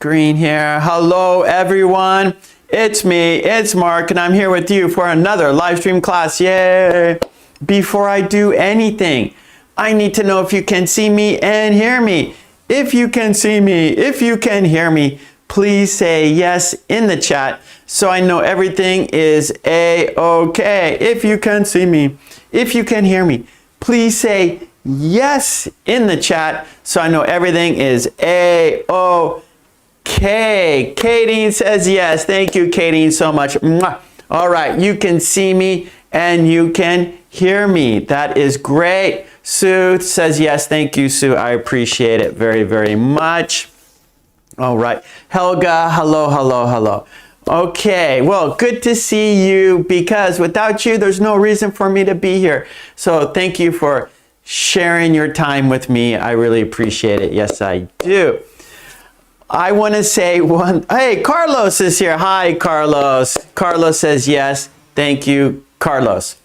screen here. Hello, everyone. It's me, it's Mark, and I'm here with you for another live stream class. Yay! Before I do anything, I need to know if you can see me and hear me. If you can see me, if you can hear me, please say yes in the chat so I know everything is A-okay. If you can see me, if you can hear me, please say yes in the chat so I know everything is A-okay. Katie says yes. Thank you, Katie, so much. Mwah. All right, you can see me and you can hear me. That is great. Sue says yes. Thank you, Sue. I appreciate it very, very much. All right. Helga, hello, hello, hello. Okay, well, good to see you because without you, there's no reason for me to be here. So thank you for sharing your time with me. I really appreciate it. Yes, I do. I want to say hey, Carlos is here. Hi, Carlos. Carlos says yes. Thank you, Carlos.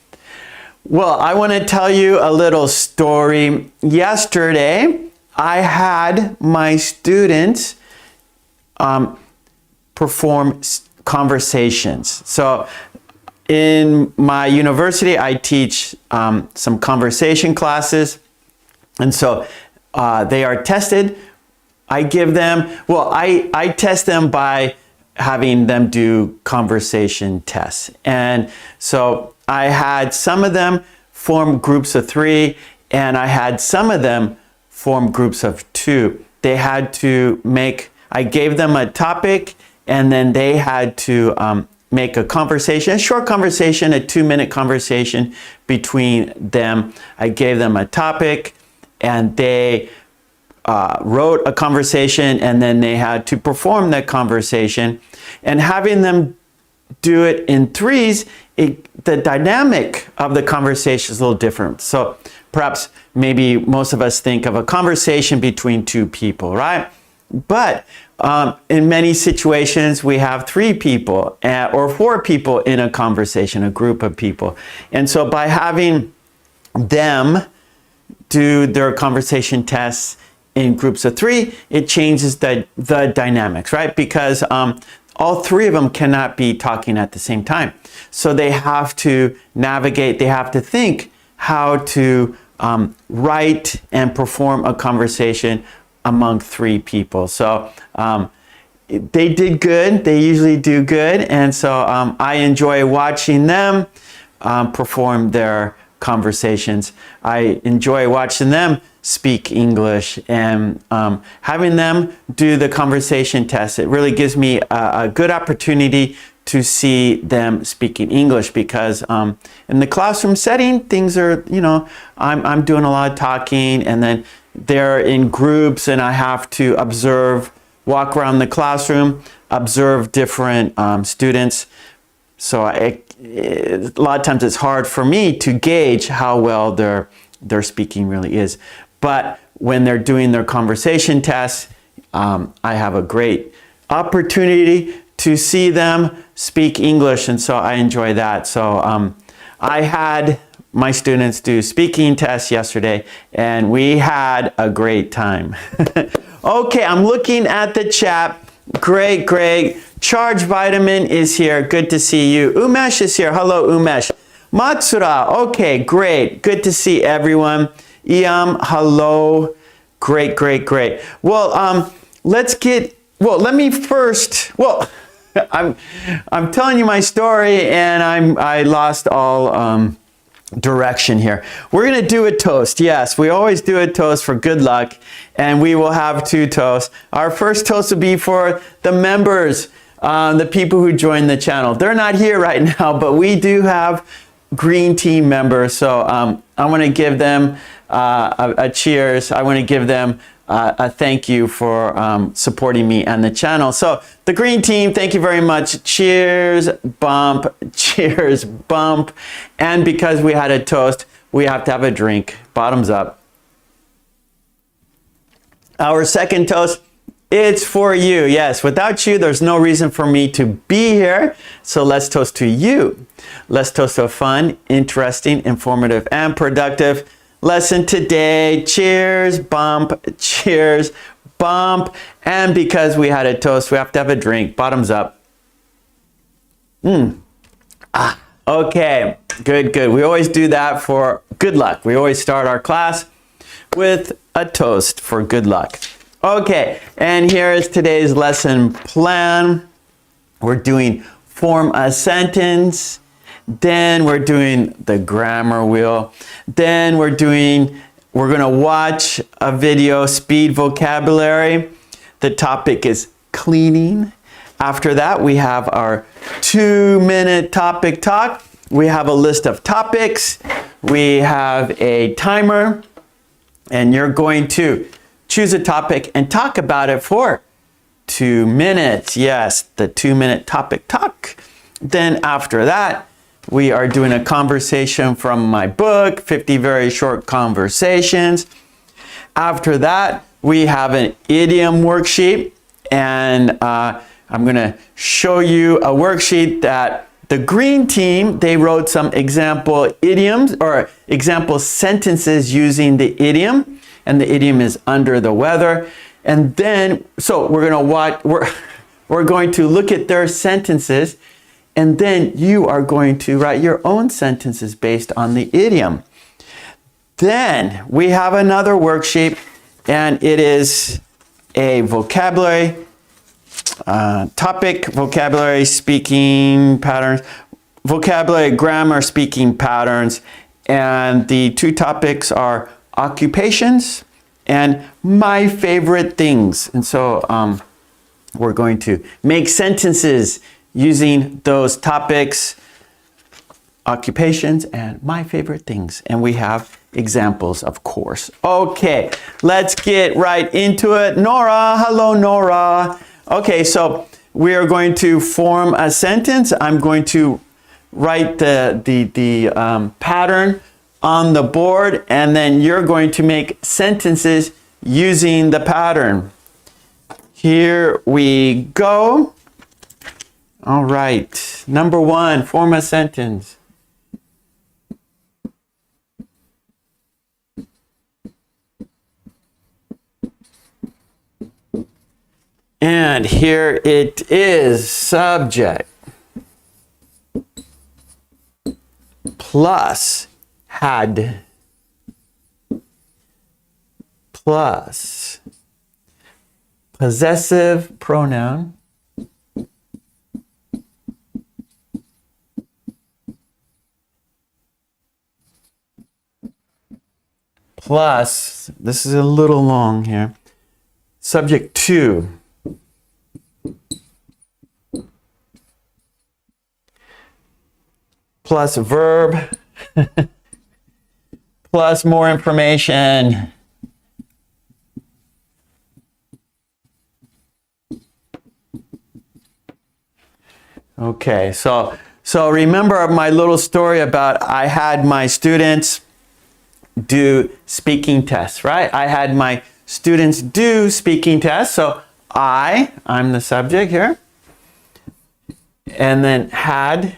Well, I want to tell you a little story. Yesterday, I had my students perform conversations. So in my university, I teach some conversation classes. And so they are tested. I give them, well, I test them by having them do conversation tests. And so I had some of them form groups of 3, and I had some of them form groups of 2. They had to I gave them a topic, and then they had to make a conversation, a short conversation, a 2-minute conversation between them. I gave them a topic, and they wrote a conversation, and then they had to perform that conversation. And having them do it in 3s, the dynamic of the conversation is a little different. So perhaps maybe most of us think of a conversation between 2 people, right? But in many situations, we have 3 people or 4 people in a conversation, a group of people. And so by having them do their conversation tests in groups of 3, it changes the dynamics, right? Because all 3 of them cannot be talking at the same time. So they have to navigate, they have to think how to write and perform a conversation among 3 people. So they did good. They usually do good. And so I enjoy watching them perform their conversations. I enjoy watching them speak English and having them do the conversation test. It really gives me a good opportunity to see them speaking English because in the classroom setting, things are, I'm doing a lot of talking, and then they're in groups and I have to walk around the classroom, observe different students. So a lot of times it's hard for me to gauge how well their speaking really is. But when they're doing their conversation tests, I have a great opportunity to see them speak English, and so I enjoy that. So I had my students do speaking tests yesterday, and we had a great time. Okay, I'm looking at the chat. Great, great. Charge Vitamin is here. Good to see you. Umesh is here. Hello, Umesh. Matsura. Okay, great. Good to see everyone. Iam, hello. Great, great, great. Well, let me first, I'm telling you my story, and I lost all direction here. We're going to do a toast. Yes, we always do a toast for good luck, and we will have 2 toasts. Our first toast will be for the members, the people who joined the channel. They're not here right now, but we do have green team members. So I want to give them a cheers. I want to give them a thank you for supporting me and the channel. So the green team, thank you very much. Cheers, bump, cheers, bump. And because we had a toast, we have to have a drink. Bottoms up. Our second toast, it's for you. Yes, without you, there's no reason for me to be here. So let's toast to you. Let's toast to a fun, interesting, informative, and productive lesson today. Cheers, bump, cheers, bump. And because we had a toast, we have to have a drink. Bottoms up. Okay, good, good. We always do that for good luck. We always start our class with a toast for good luck. Okay, and here is today's lesson plan. We're doing form a sentence. Then we're doing the grammar wheel. Then we're gonna watch a video, speed vocabulary. The topic is cleaning. After that, we have our 2-minute topic talk. We have a list of topics. We have a timer, and you're going to choose a topic and talk about it for 2 minutes. Yes, the 2-minute topic talk. Then after that, we are doing a conversation from my book, 50 Very Short Conversations. After that, we have an idiom worksheet, and I'm going to show you a worksheet that the green team, they wrote some example idioms or example sentences using the idiom, and the idiom is under the weather. And then, so we're going to look at their sentences, and then you are going to write your own sentences based on the idiom. Then we have another worksheet, and it is a vocabulary topic, vocabulary, speaking patterns, vocabulary, grammar, speaking patterns, and the 2 topics are occupations and my favorite things. And so we're going to make sentences using those topics, occupations and my favorite things. And we have examples, of course. Okay, let's get right into it. Nora, hello, Nora. Okay, so we are going to form a sentence. I'm going to write the pattern on the board, and then you're going to make sentences using the pattern. Here we go. All right, number 1, form a sentence. And here it is, subject plus had plus possessive pronoun plus, this is a little long here, subject to plus verb plus more information. Okay, so remember my little story about I had my students do speaking tests, right? I had my students do speaking tests. So I'm the subject here. And then had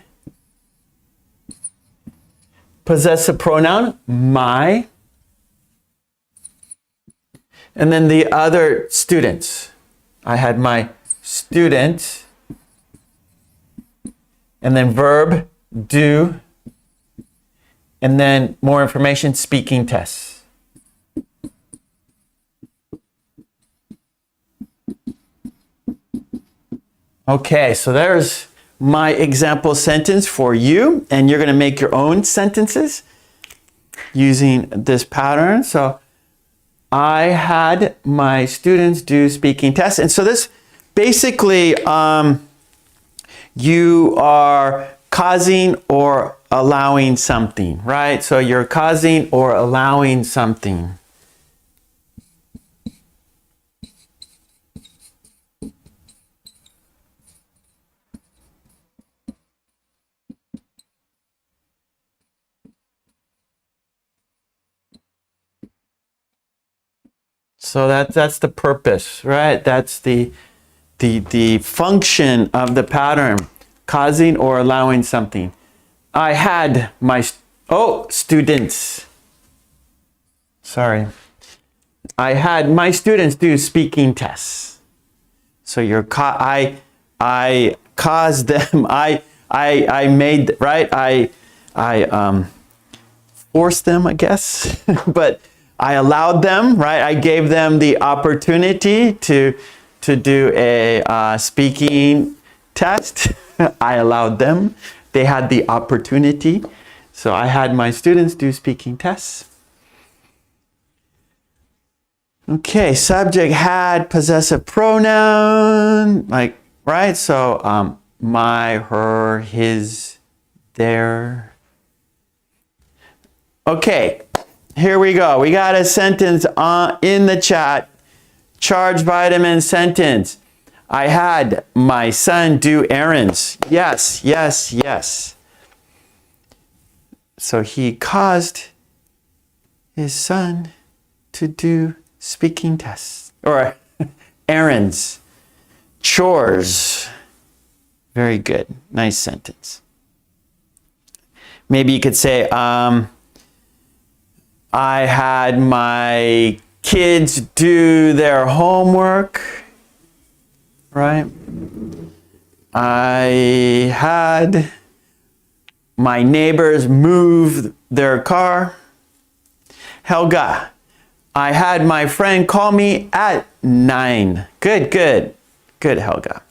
possessive pronoun, my. And then the other students. I had my student. And then verb, do. And then more information, speaking tests. Okay, so there's my example sentence for you, and you're going to make your own sentences using this pattern. So I had my students do speaking tests, and so this basically you are causing or allowing something, right? So you're causing or allowing something. So that's the purpose, right? That's the function of the pattern, causing or allowing something. I had my students. Sorry. I had my students do speaking tests. So I caused them, I made, right? I forced them, I guess, but I allowed them, right? I gave them the opportunity to do a speaking test. I allowed them. They had the opportunity. So I had my students do speaking tests. Okay, subject had possessive pronoun, like, right? So my, her, his, their. Okay, here we go. We got a sentence in the chat. Charged vitamin sentence. I had my son do errands. Yes, yes, yes. So he caused his son to do speaking tests or errands, chores. Very good. Nice sentence. Maybe you could say, I had my kids do their homework, right? I had my neighbors move their car. Helga, I had my friend call me at 9. Good, good. Good, Helga.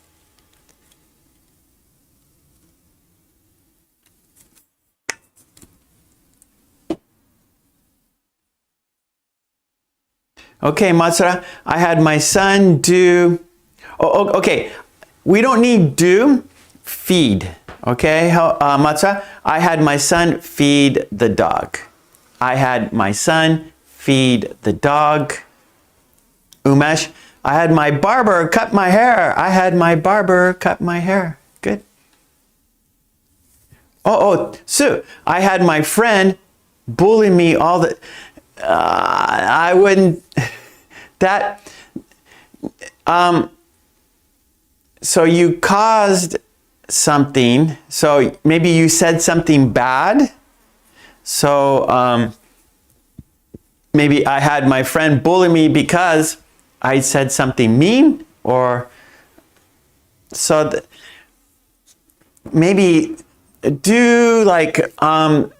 Okay, Matsura, I had my son do, okay, we don't need do, feed, okay, Matsura, I had my son feed the dog. I had my son feed the dog. Umesh, I had my barber cut my hair. I had my barber cut my hair. Good. Sue, I had my friend bully me all the, I wouldn't, so you caused something, so maybe you said something bad, so maybe I had my friend bully me because I said something mean, or so maybe do like not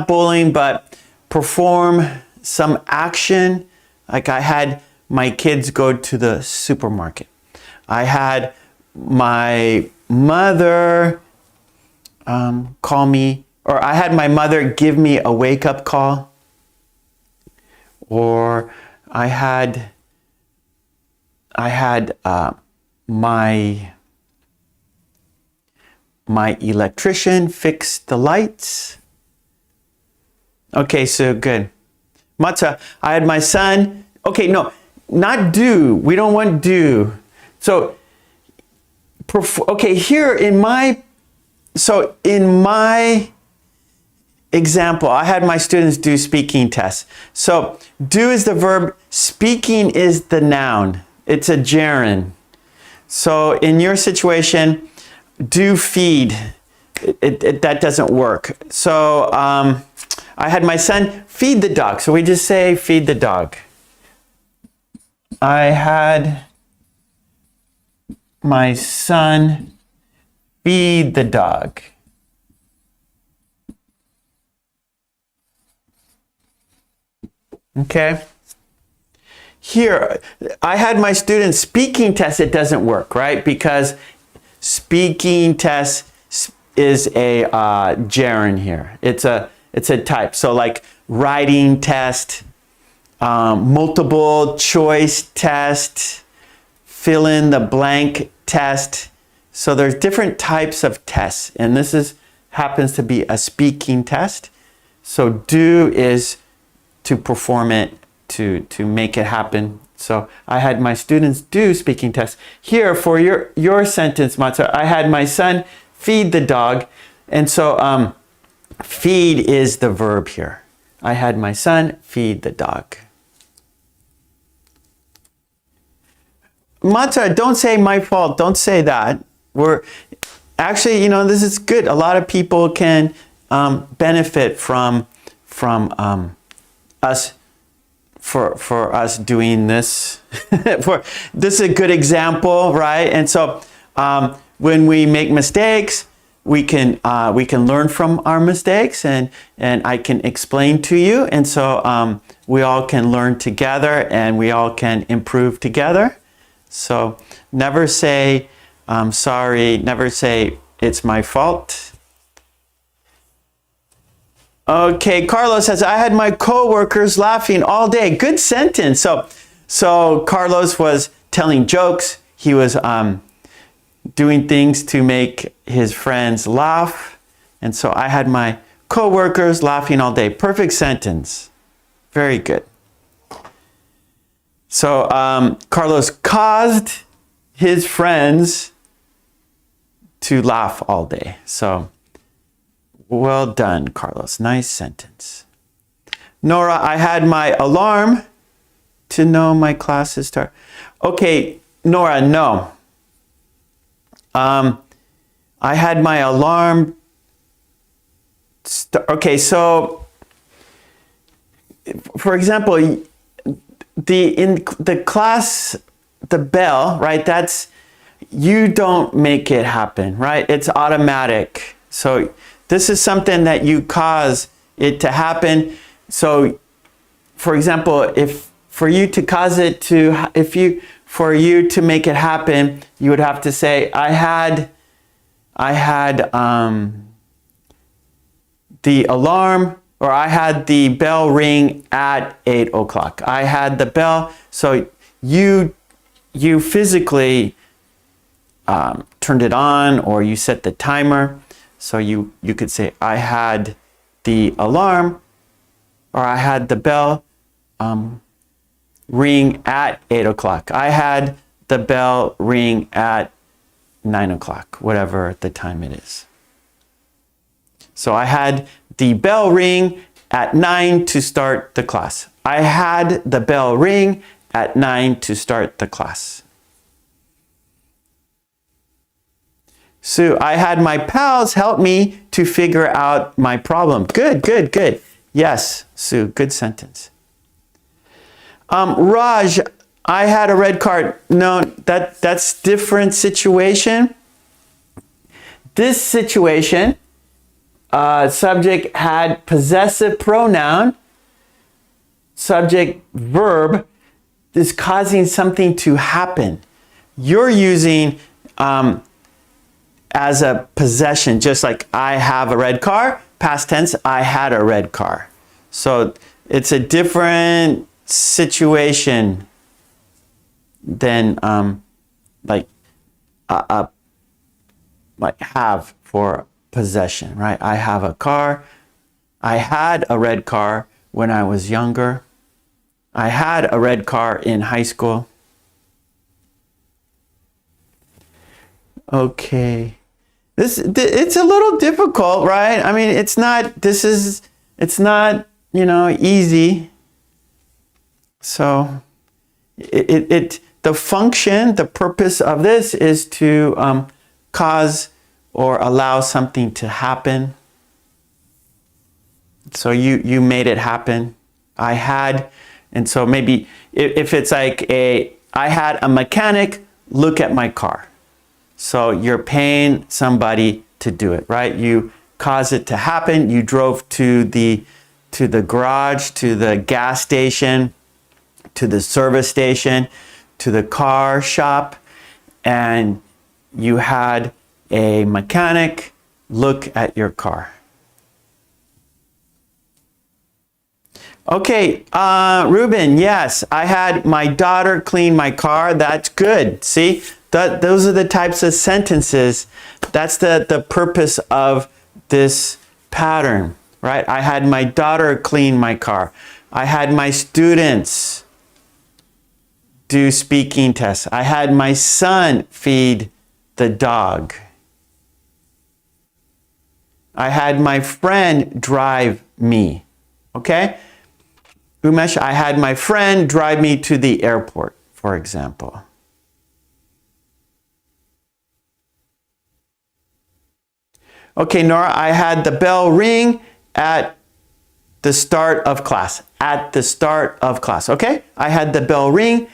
bullying, but perform some action. Like I had my kids go to the supermarket. I had my mother call me, or I had my mother give me a wake-up call, or I had my electrician fix the lights. Okay, so good. Matza, I had my son. Okay, no, not do. We don't want do. So, okay, here in my example, I had my students do speaking tests. So, do is the verb, speaking is the noun. It's a gerund. So, in your situation, do feed. That doesn't work. So, I had my son feed the dog. So we just say feed the dog. I had my son feed the dog. Okay. Here, I had my students speaking test. It doesn't work, right? Because speaking test is a gerund here. It's a type. So like writing test, multiple choice test, fill in the blank test. So there's different types of tests, and this happens to be a speaking test. So do is to perform it, to make it happen. So I had my students do speaking tests. Here for your sentence, Matsu, I had my son feed the dog, and so feed is the verb here. I had my son feed the dog. Matsu, don't say my fault. Don't say that. We're actually, this is good. A lot of people can benefit from from us for us doing this. This is a good example, right? And so when we make mistakes, we can learn from our mistakes, and I can explain to you, and so we all can learn together, and we all can improve together. So never say I'm sorry, never say it's my fault. Okay, Carlos says, I had my coworkers laughing all day. Good sentence. So Carlos was telling jokes. He was doing things to make his friends laugh. And so I had my coworkers laughing all day. Perfect sentence. Very good. So Carlos caused his friends to laugh all day. So well done, Carlos. Nice sentence. Nora, I had my alarm to know my classes start. Okay, Nora, no. I had my alarm. Okay, so for example, in the class, the bell, right? That's, you don't make it happen, right? It's automatic. So this is something that you cause it to happen. So, for example, if for you to cause it to, for you to make it happen, you would have to say, I had the alarm, or I had the bell ring at 8 o'clock. I had the bell. So you physically turned it on, or you set the timer. So you could say, I had the alarm, or I had the bell ring at 8 o'clock. I had the bell ring at 9 o'clock, whatever the time it is. So I had the bell ring at 9 to start the class. I had the bell ring at 9 to start the class. Sue, I had my pals help me to figure out my problem. Good, good, good. Yes, Sue, good sentence. Raj, I had a red card. No, that's different situation. This situation, subject had possessive pronoun, subject verb is causing something to happen. You're using as a possession, just like I have a red car, past tense, I had a red car. So it's a different situation than like have for possession, right? I have a car. I had a red car when I was younger. I had a red car in high school. Okay. It's a little difficult, right? I mean, it's not, you know, easy. So the function, the purpose of this is to cause or allow something to happen. So you made it happen. I had, and so maybe if it's like I had a mechanic look at my car. So you're paying somebody to do it, right? You cause it to happen. You drove to the garage, to the gas station, to the service station, to the car shop, and you had a mechanic look at your car. Okay, Ruben, yes, I had my daughter clean my car. That's good. See, those are the types of sentences. That's the purpose of this pattern, right? I had my daughter clean my car. I had my students do speaking tests. I had my son feed the dog. I had my friend drive me. Okay? Umesh, I had my friend drive me to the airport, for example. Okay, Nora, I had the bell ring at the start of class. At the start of class. Okay? I had the bell ring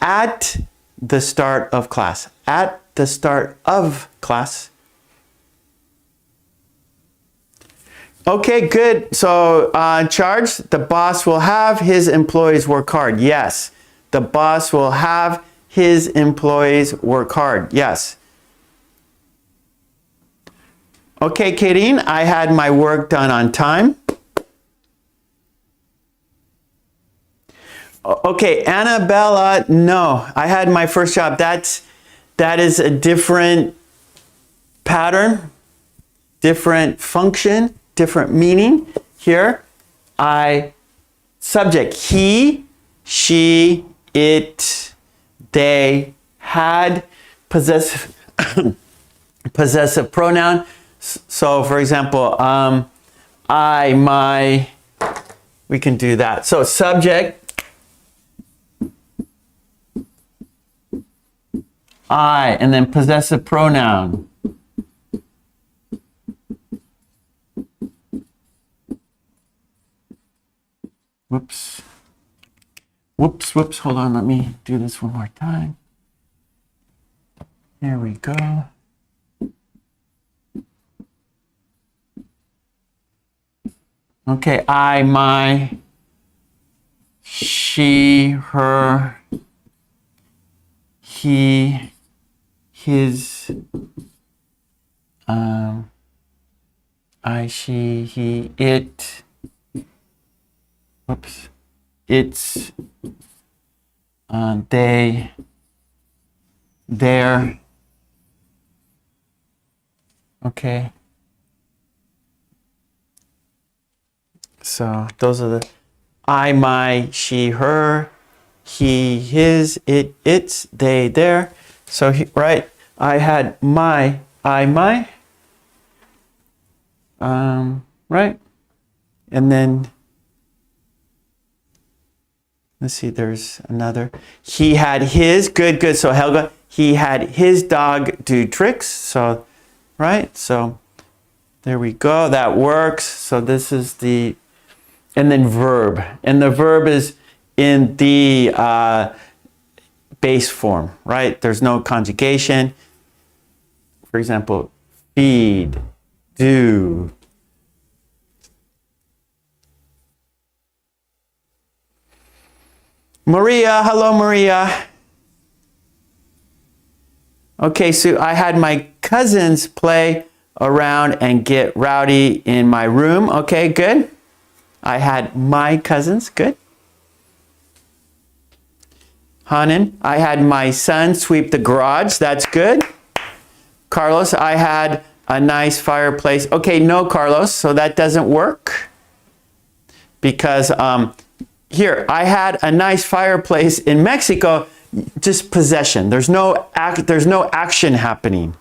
at the start of class. At the start of class. Okay, good. So, charge, the boss will have his employees work hard. Yes. The boss will have his employees work hard. Yes. Okay, Katie, I had my work done on time. Okay, Annabella, no. I had my first job. That is a different pattern, different function, different meaning. Here, subject, he, she, it, they, had, possessive, possessive pronoun. So, for example, I, my, we can do that. So, subject, I, and then possessive pronoun. Whoops. Whoops, whoops. Hold on. Let me do this one more time. There we go. Okay, I, my, she, her, he, his, I, she, he, it, whoops, it's, they, their, okay. So those are the I, my, she, her, he, his, it, its, they, their. So, right, I had my, I, my, right? And then, let's see, there's another. He had his, good, good. So Helga, he had his dog do tricks. So, right? So, there we go. That works. So this is the, and then verb. And the verb is in the base form, right? There's no conjugation. For example, feed, do. Maria, hello Maria. Okay, so I had my cousins play around and get rowdy in my room. Okay, good. I had my cousins, good. Hanan, I had my son sweep the garage, that's good. Carlos, I had a nice fireplace. Okay, no, Carlos, so that doesn't work. Because here, I had a nice fireplace in Mexico, just possession. There's no action happening.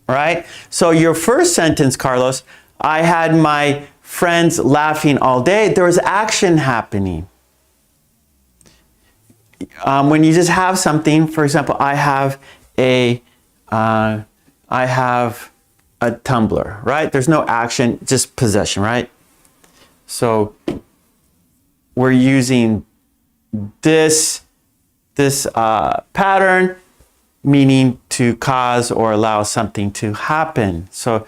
Right? So your first sentence, Carlos, I had my friends laughing all day. There was action happening. When you just have something, for example, I have a tumbler, right? There's no action, just possession, right? So we're using this pattern, meaning to cause or allow something to happen. So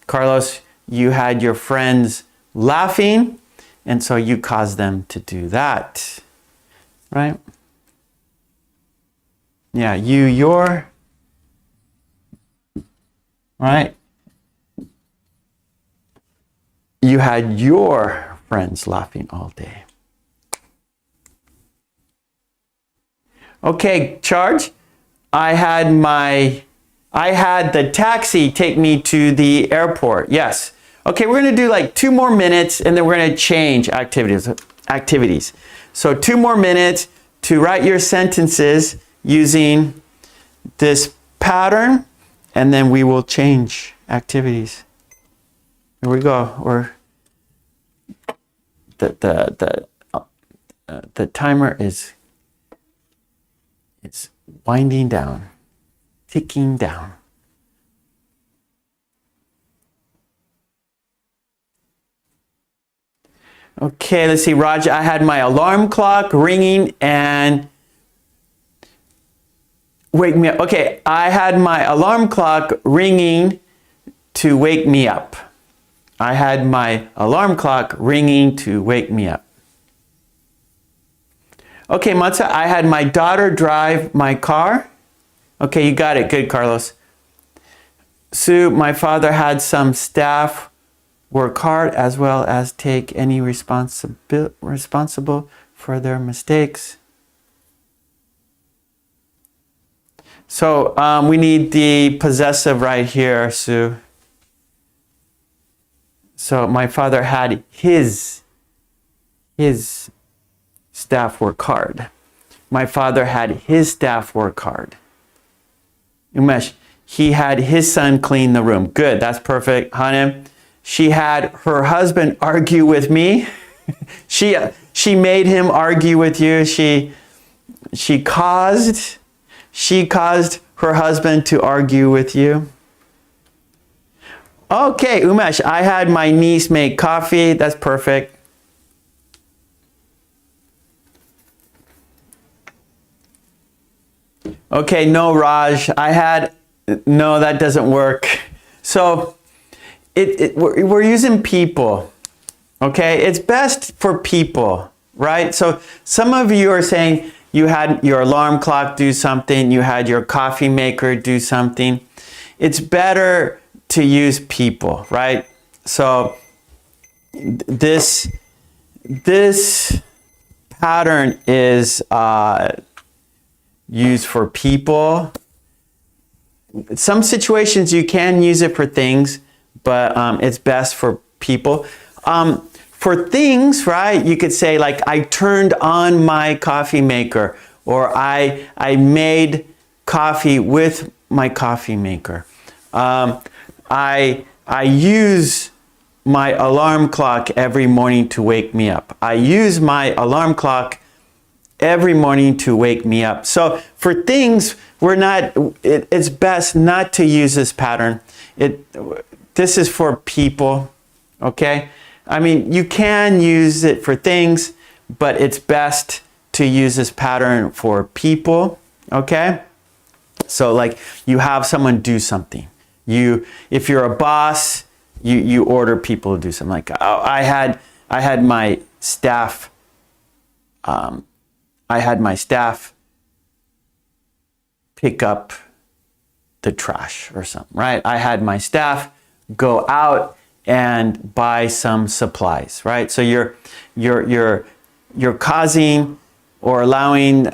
Carlos, you had your friends laughing, and so you caused them to do that, right? Yeah, your, right? You had your friends laughing all day. Okay, charge. I had the taxi take me to the airport. Yes. Okay, we're going to do like 2 more minutes and then we're going to change activities. So 2 more minutes to write your sentences using this pattern, and then we will change activities. Here we go. Or the timer is winding down, ticking down. Okay, let's see, Raj, I had my alarm clock ringing and wake me up. Okay, I had my alarm clock ringing to wake me up. I had my alarm clock ringing to wake me up. Okay, Matza, I had my daughter drive my car. Okay, you got it. Good, Carlos. Sue, my father had some staff work hard as well as take any responsible for their mistakes. So we need the possessive right here, Sue. So my father had his staff work hard. My father had his staff work hard. Umesh, he had his son clean the room. Good, that's perfect. Hanem, she had her husband argue with me. she made him argue with you. She caused her husband to argue with you. Okay, Umesh, I had my niece make coffee. That's perfect. Okay, no, Raj, no, that doesn't work. So we're using people, okay? It's best for people, right? So some of you are saying you had your alarm clock do something, you had your coffee maker do something. It's better to use people, right? So this pattern is used for people. Some situations you can use it for things, but it's best for people. For things, right, you could say like, I turned on my coffee maker, or I made coffee with my coffee maker. I use my alarm clock every morning to wake me up. I use my alarm clock every morning to wake me up. So for things, it's best not to use this pattern. This is for people, okay? I mean, you can use it for things, but it's best to use this pattern for people, okay? So like you have someone do something. If you're a boss, you order people to do something. Like I had my staff pick up the trash or something, right? I had my staff go out and buy some supplies, right? So you're causing or allowing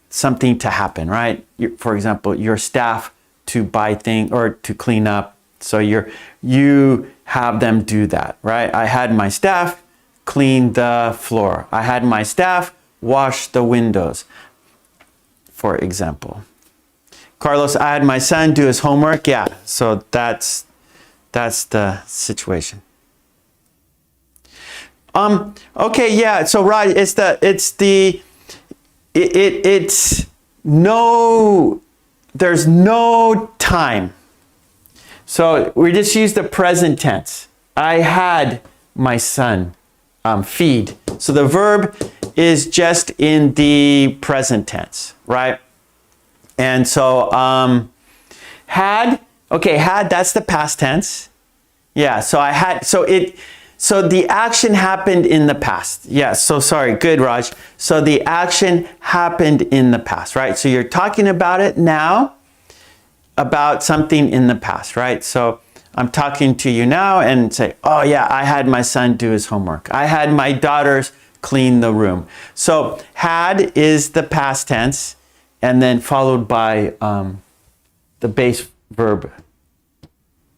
something to happen, right? For example, your staff to buy things or to clean up. So you have them do that, right? I had my staff clean the floor. I had my staff wash the windows, for example. Carlos, I had my son do his homework. Yeah, so that's the situation. Okay, yeah. So Raj, there's no time. So we just use the present tense. I had my son feed. So the verb is just in the present tense, right? And so had, that's the past tense. Yeah, so I had, so the action happened in the past. Yeah, so sorry, good, Raj. So the action happened in the past, right? So you're talking about it now, about something in the past, right? So I'm talking to you now and say, oh yeah, I had my son do his homework. I had my daughters clean the room. So had is the past tense and then followed by the base verb.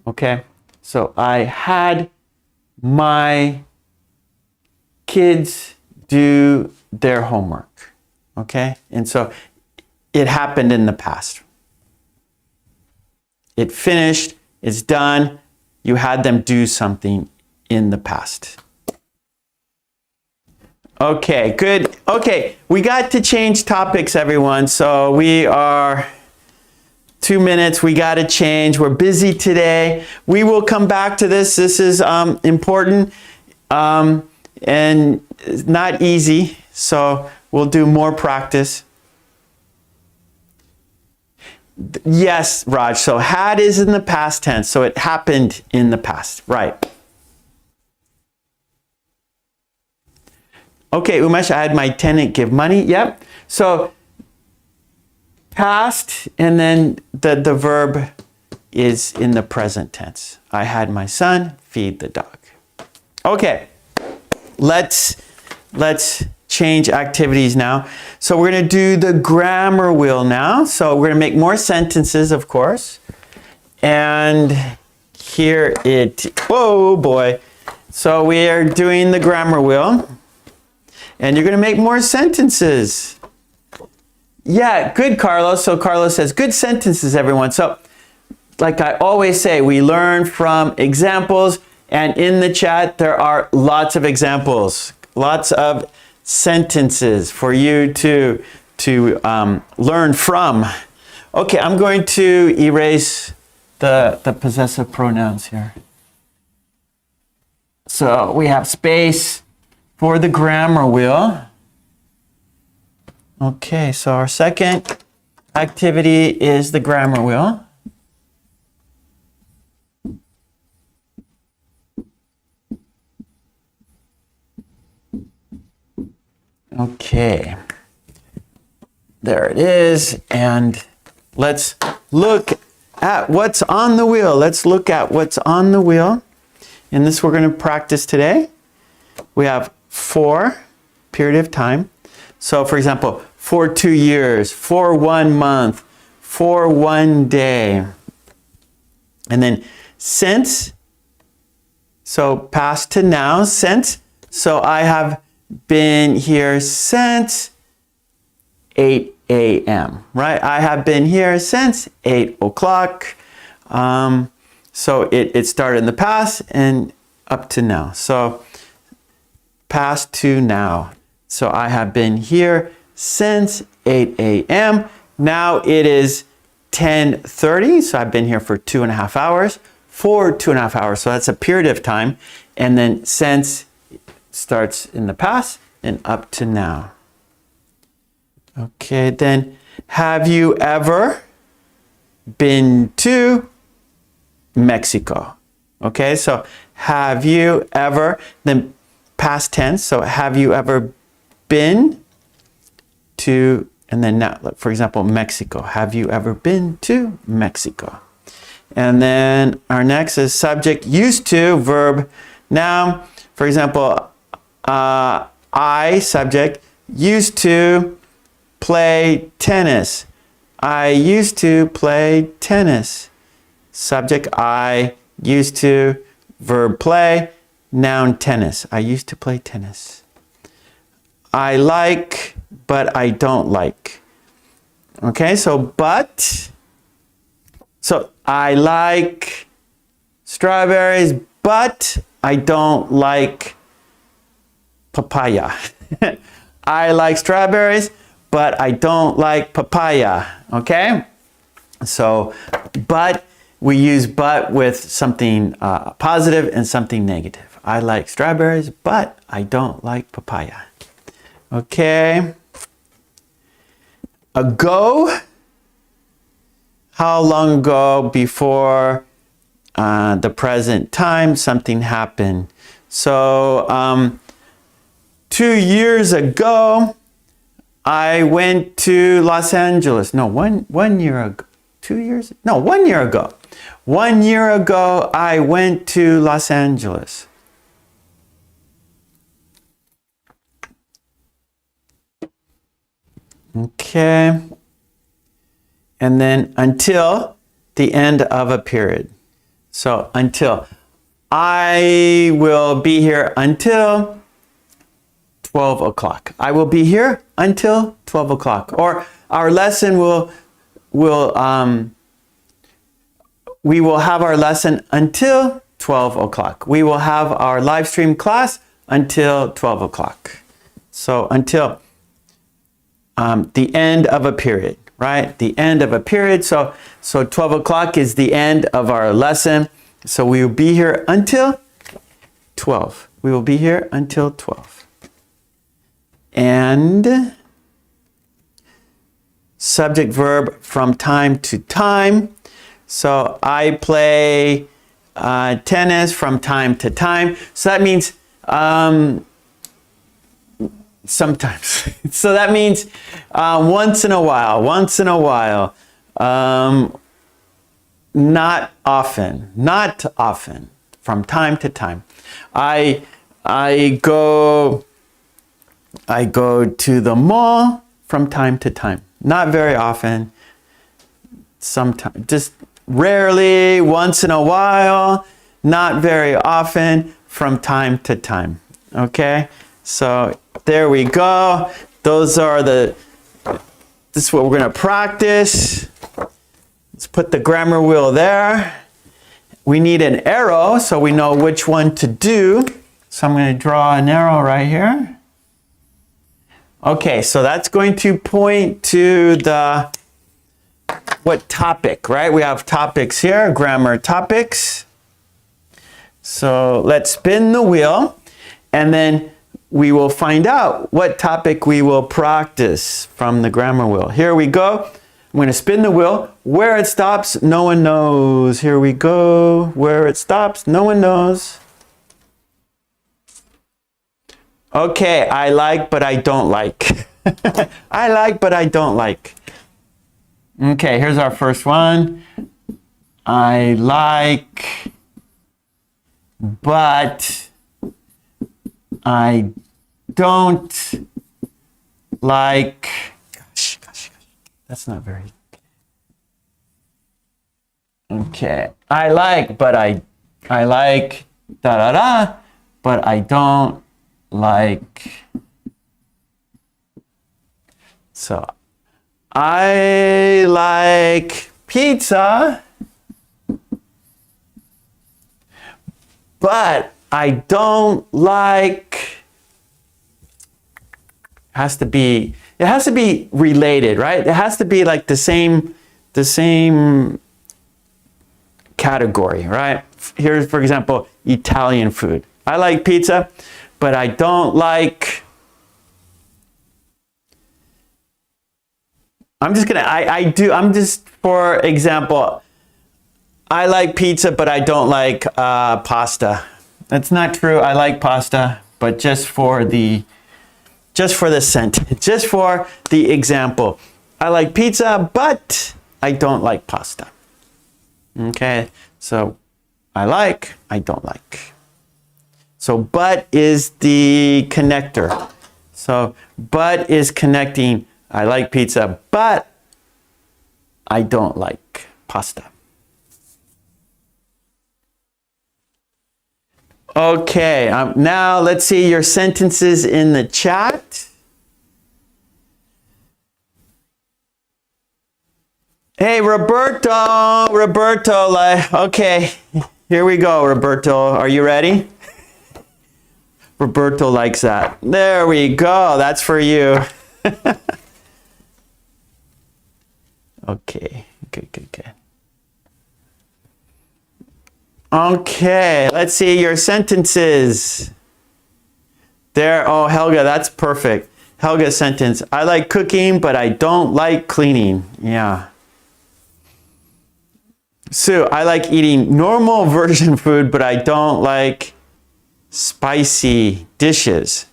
Okay, so I had my kids do their homework. Okay, and so it happened in the past. It finished, it's done. You had them do something in the past. Okay, good. Okay, we got to change topics, everyone. So we are 2 minutes. We got to change. We're busy today. We will come back to this. This is important. and it's not easy, so we'll do more practice. Yes, Raj, so had is in the past tense, so it happened in the past, right. Okay, Umesh, I had my tenant give money, yep. So past, and then the verb is in the present tense. I had my son feed the dog. Okay, let's change activities now. So we're going to do the grammar wheel now. So we're going to make more sentences, of course. And here whoa boy. So we are doing the grammar wheel. And you're going to make more sentences. Yeah, good, Carlos. So Carlos says, good sentences, everyone. So like I always say, we learn from examples. And in the chat, there are lots of examples, lots of sentences for you to learn from. Okay, I'm going to erase the possessive pronouns here. So we have space for the grammar wheel. Okay, so our second activity is the grammar wheel. Okay, there it is, and let's look at what's on the wheel. Let's look at what's on the wheel. And this we're going to practice today. We have for, period of time. So for example, for 2 years, for 1 month, for 1 day. And then since, so past to now, since. So I have been here since 8 a.m., right? I have been here since 8 o'clock. So it started in the past and up to now. So past to now. So I have been here since 8 a.m. Now it is 10:30. So I've been here for 2.5 hours. For 2.5 hours. So that's a period of time. And then since starts in the past and up to now. Okay, then have you ever been to Mexico? Okay, so have you ever, then past tense, so have you ever been to, and then now, for example, Mexico. Have you ever been to Mexico? And then our next is subject used to, verb now. For example, I, subject, used to play tennis. I used to play tennis. Subject, I used to, verb play, noun tennis. I used to play tennis. I like, but I don't like. Okay, so but, so I like strawberries, but I don't like papaya. I like strawberries, but I don't like papaya. Okay? So, but, we use but with something positive and something negative. I like strawberries, but I don't like papaya. Okay? Ago. How long ago before the present time something happened? So, 2 years ago, I went to Los Angeles. No, one year ago. 2 years? No, 1 year ago. 1 year ago, I went to Los Angeles. Okay. And then until the end of a period. So until. I will be here until 12 o'clock. I will be here until 12 o'clock. Or our lesson we will have our lesson until 12 o'clock. We will have our live stream class until 12 o'clock. So until the end of a period, right? The end of a period. So 12 o'clock is the end of our lesson. So we will be here until 12 We will be here until 12. And subject verb from time to time. So I play tennis from time to time. So that means sometimes. So that means once in a while. Not often, from time to time. I go to the mall from time to time. Not very often. Sometimes, just rarely, once in a while, not very often, from time to time. Okay? So there we go. This is what we're going to practice. Let's put the grammar wheel there. We need an arrow so we know which one to do. So I'm going to draw an arrow right here. Okay, so that's going to point to what topic, right? We have topics here, grammar topics. So let's spin the wheel and then we will find out what topic we will practice from the grammar wheel. Here we go. I'm going to spin the wheel. Where it stops, no one knows. Here we go. Where it stops, no one knows. Okay, I like, but I don't like. I like, but I don't like. Okay, here's our first one. I like, but I don't like. Gosh. That's not very. Okay, I like, but I like but I don't like. So I like pizza, but I don't like. It has to be related, right? It has to be like the same category, right? Here's, for example, Italian food. I like pizza, but I don't like. I'm just, for example, I like pizza, but I don't like pasta. That's not true. I like pasta, but just for the sentence, just for the example. I like pizza, but I don't like pasta. Okay, so I don't like. So but is the connector. So but is connecting. I like pizza, but I don't like pasta. Okay, now let's see your sentences in the chat. Hey, Roberto, okay, here we go, Roberto. Are you ready? Roberto likes that. There we go, that's for you. Okay, good. Okay, let's see your sentences. There, oh, Helga, that's perfect. Helga's sentence, I like cooking, but I don't like cleaning. Yeah. Sue, I like eating normal version food, but I don't like spicy dishes.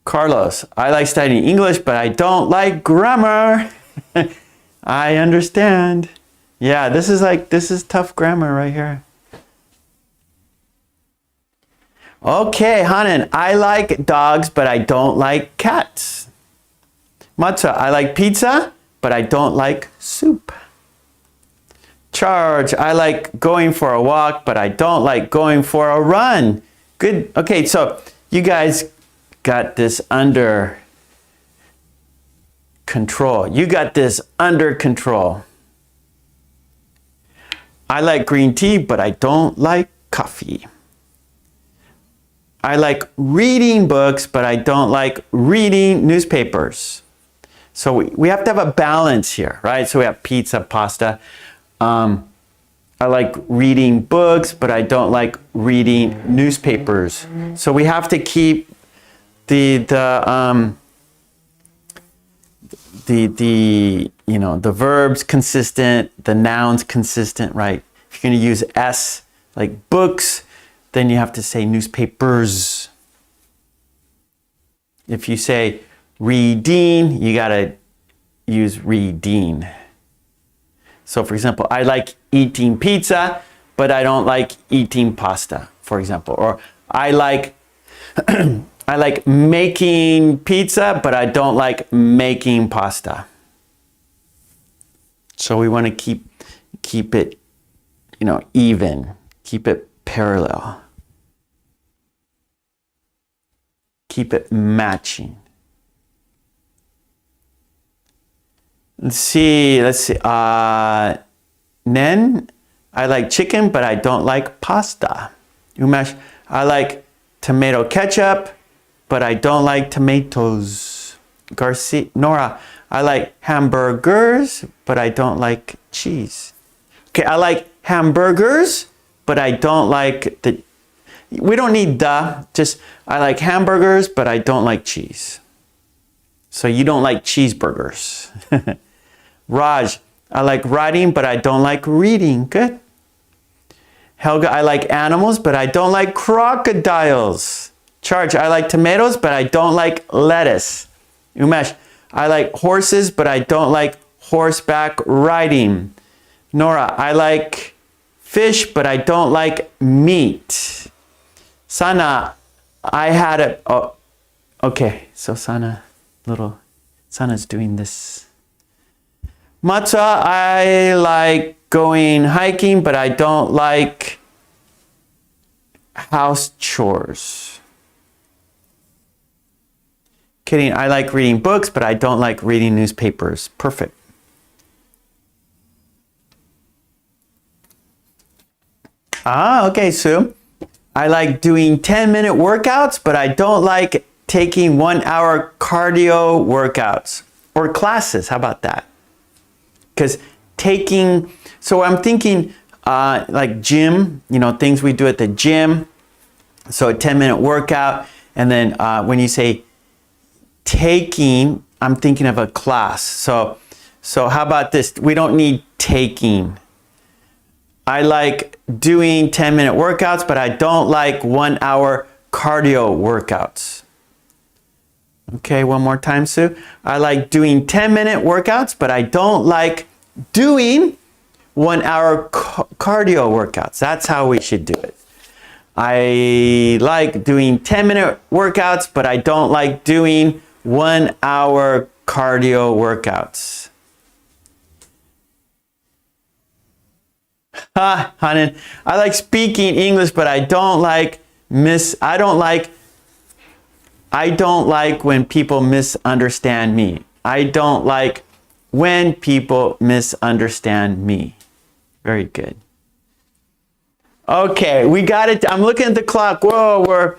Carlos, I like studying English, but I don't like grammar. I understand. Yeah, this is tough grammar right here. Okay, Hanan, I like dogs, but I don't like cats. Matza, I like pizza, but I don't like soup. Charge, I like going for a walk, but I don't like going for a run. Good. Okay, so you guys got this under control. You got this under control. I like green tea, but I don't like coffee. I like reading books, but I don't like reading newspapers. So we have to have a balance here, right? So we have pizza, pasta. I like reading books, but I don't like reading newspapers. So we have to keep the verbs consistent, the nouns consistent, right? If you're going to use S like books, then you have to say newspapers. If you say reading, you got to use reading. So for example, I like eating pizza, but I don't like eating pasta, for example. Or I like I like making pizza, but I don't like making pasta. So we want to keep it, even, keep it parallel. Keep it matching. Let's see. Nen, I like chicken, but I don't like pasta. Umesh, I like tomato ketchup, but I don't like tomatoes. Garcia, Nora, I like hamburgers, but I don't like cheese. Okay, I like hamburgers, but I don't like we don't need just I like hamburgers, but I don't like cheese. So you don't like cheeseburgers. Raj, I like writing, but I don't like reading. Good. Helga, I like animals, but I don't like crocodiles. Charge, I like tomatoes, but I don't like lettuce. Umesh, I like horses, but I don't like horseback riding. Nora, I like fish, but I don't like meat. Sana, I had a... Oh, okay, so Sana's doing this. Matza, I like going hiking, but I don't like house chores. Kidding, I like reading books, but I don't like reading newspapers. Perfect. Okay, Sue. I like doing 10-minute workouts, but I don't like taking 1-hour cardio workouts or classes. How about that? Because so I'm thinking like gym, things we do at the gym. So a 10-minute workout. And then when you say taking, I'm thinking of a class. So how about this? We don't need taking. I like doing 10-minute workouts, but I don't like 1-hour cardio workouts. Okay, one more time, Sue. I like doing 10-minute workouts, but I don't like doing 1-hour cardio workouts. That's how we should do it. I like doing 10-minute workouts, but I don't like doing 1-hour cardio workouts. Hanan, I like speaking English, but I don't like when people misunderstand me. I don't like when people misunderstand me. Very good. Okay, we got it. I'm looking at the clock. Whoa,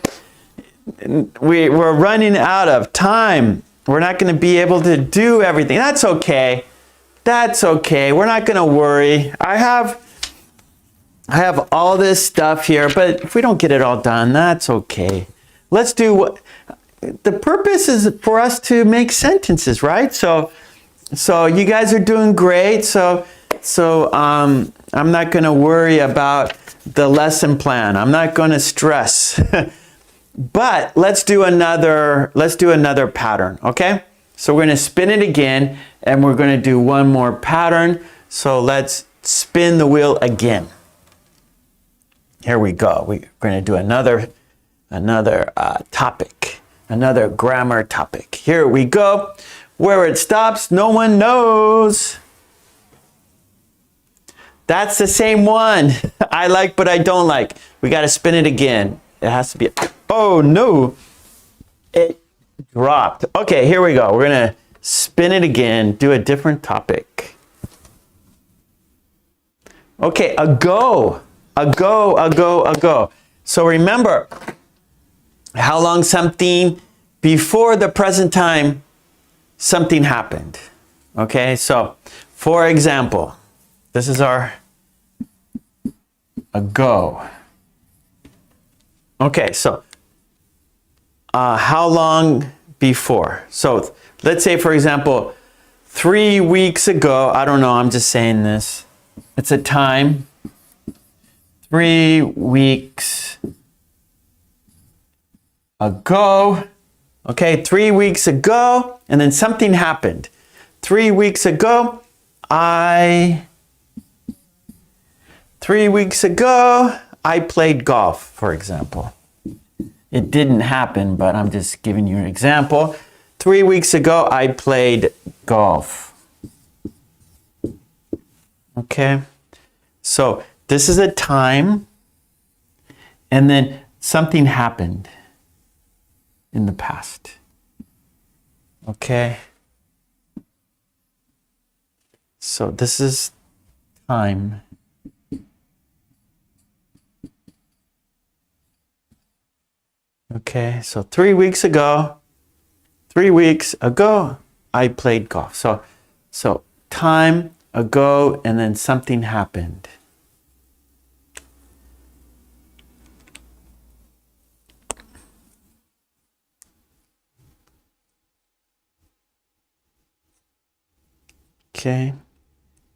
we're running out of time. We're not going to be able to do everything. That's okay. That's okay. We're not going to worry. I have all this stuff here, but if we don't get it all done, that's okay. Let's do what the purpose is for us to make sentences, right? So you guys are doing great. So I'm not going to worry about the lesson plan. I'm not going to stress. But let's do another pattern, okay? So we're going to spin it again and we're going to do one more pattern. So let's spin the wheel again. Here we go. We're going to do another topic, another grammar topic. Here we go. Where it stops, no one knows. That's the same one. I like, but I don't like. We got to spin it again. It has to be. Oh no, it dropped. Okay, here we go. We're going to spin it again, do a different topic. Okay, ago. So remember how long something before the present time something happened. Okay, so for example, this is our ago. Okay, so how long before? So let's say, for example, 3 weeks ago, I don't know, I'm just saying this. It's a time, 3 weeks ago. Okay, 3 weeks ago, and then something happened. 3 weeks ago, 3 weeks ago, I played golf, for example. It didn't happen, but I'm just giving you an example. 3 weeks ago, I played golf. Okay, so this is a time, and then something happened in the past. Okay, so this is time. Okay, so 3 weeks ago, I played golf. So time ago, and then something happened. Okay,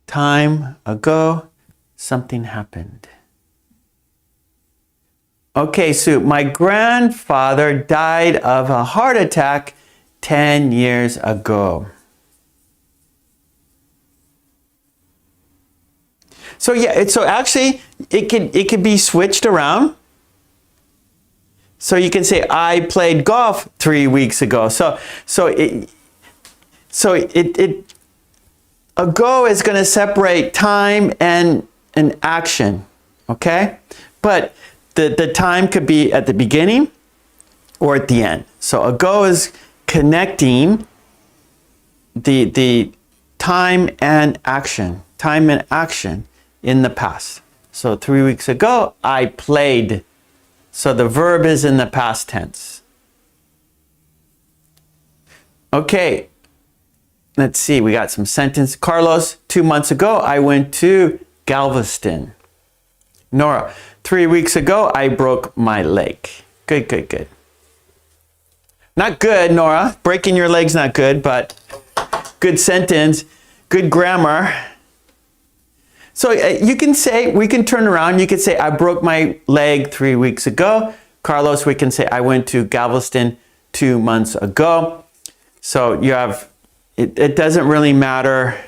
time ago, something happened. Okay, Sue, my grandfather died of a heart attack 10 years ago. So yeah, so actually it could be switched around. So you can say I played golf 3 weeks ago. So ago is going to separate time and an action, okay? But the time could be at the beginning or at the end. So ago is connecting the time and action in the past. So 3 weeks ago, I played. So the verb is in the past tense. Okay, let's see, we got some sentence. Carlos, 2 months ago, I went to Galveston. Nora, 3 weeks ago, I broke my leg. Good, good, good. Not good, Nora. Breaking your leg's not good, but good sentence, good grammar. So you can say, we can turn around. You could say, I broke my leg 3 weeks ago. Carlos, we can say, I went to Galveston 2 months ago. So you have, it doesn't really matter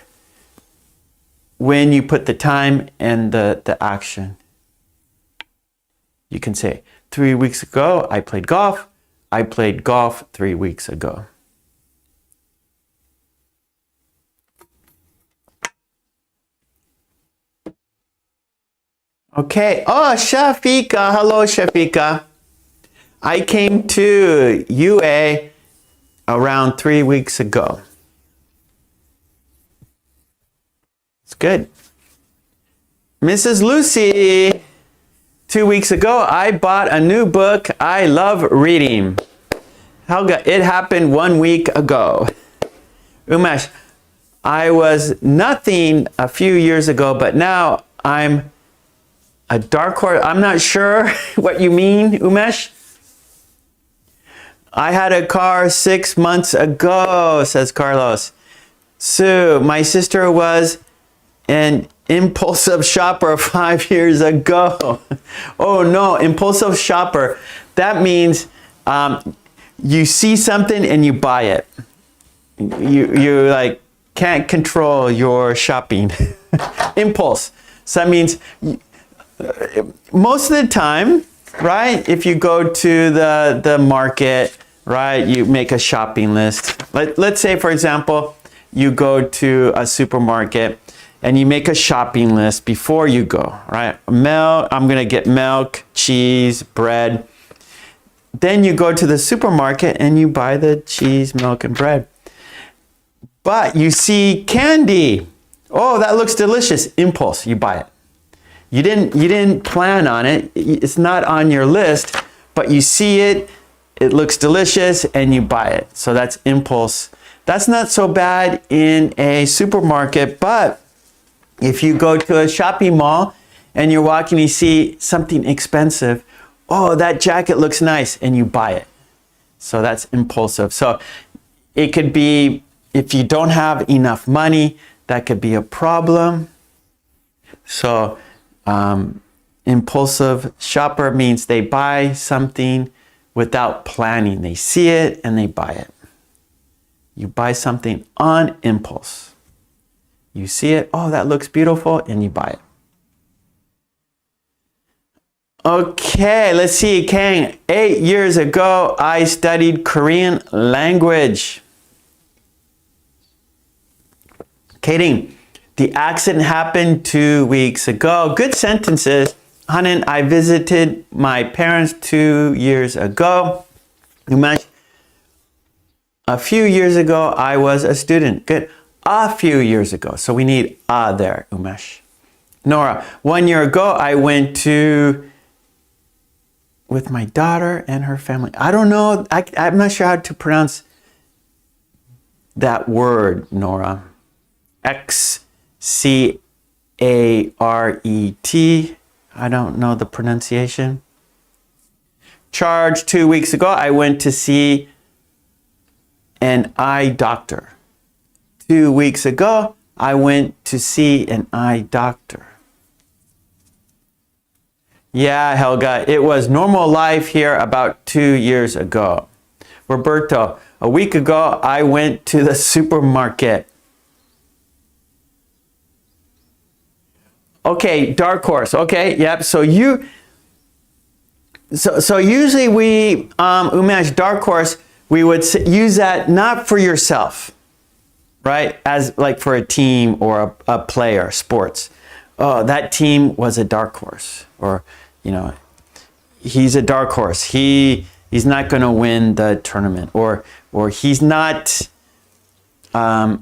when you put the time and the action. You can say, 3 weeks ago, I played golf. I played golf 3 weeks ago. Okay. Oh, Shafika. Hello, Shafika. I came to UA around 3 weeks ago. It's good. Mrs. Lucy, 2 weeks ago, I bought a new book. I love reading. Helga, it happened 1 week ago. Umesh, I was nothing a few years ago, but now I'm a dark horse. I'm not sure what you mean, Umesh. I had a car 6 months ago, says Carlos. Sue, my sister was an impulsive shopper 5 years ago. Oh no, impulsive shopper. That means you see something and you buy it. You like can't control your shopping. Impulse. So that means most of the time, right, if you go to the market, right, you make a shopping list. Let's say, for example, you go to a supermarket and you make a shopping list before you go, right? Milk, I'm gonna get milk, cheese, bread. Then you go to the supermarket and you buy the cheese, milk, and bread. But you see candy. Oh, that looks delicious. Impulse, you buy it. You didn't plan on it. It's not on your list, but you see it, it looks delicious, and you buy it. So that's impulse. That's not so bad in a supermarket, but if you go to a shopping mall and you're walking, you see something expensive. Oh, that jacket looks nice, and you buy it. So that's impulsive. So it could be, if you don't have enough money, that could be a problem. So impulsive shopper means they buy something without planning. They see it and they buy it. You buy something on impulse. You see it, oh, that looks beautiful, and you buy it. Okay, let's see, Kang. 8 years ago, I studied Korean language. Kating, the accident happened 2 weeks ago. Good sentences. Hanan, I visited my parents 2 years ago. Umesh, a few years ago, I was a student. Good. A few years ago. So we need a there, Umesh. Nora, 1 year ago, I went to with my daughter and her family. I don't know. I'm not sure how to pronounce that word, Nora. X-C-A-R-E-T. I don't know the pronunciation. Charge, 2 weeks ago, I went to see an eye doctor. 2 weeks ago, I went to see an eye doctor. Yeah, Helga, it was normal life here about 2 years ago. Roberto, a week ago, I went to the supermarket. Okay, dark horse. Okay, yep. So usually we, Umesh, dark horse, we would use that not for yourself, right? As like for a team or a player, sports. Oh, that team was a dark horse, or you know, he's a dark horse. He's not going to win the tournament, or he's not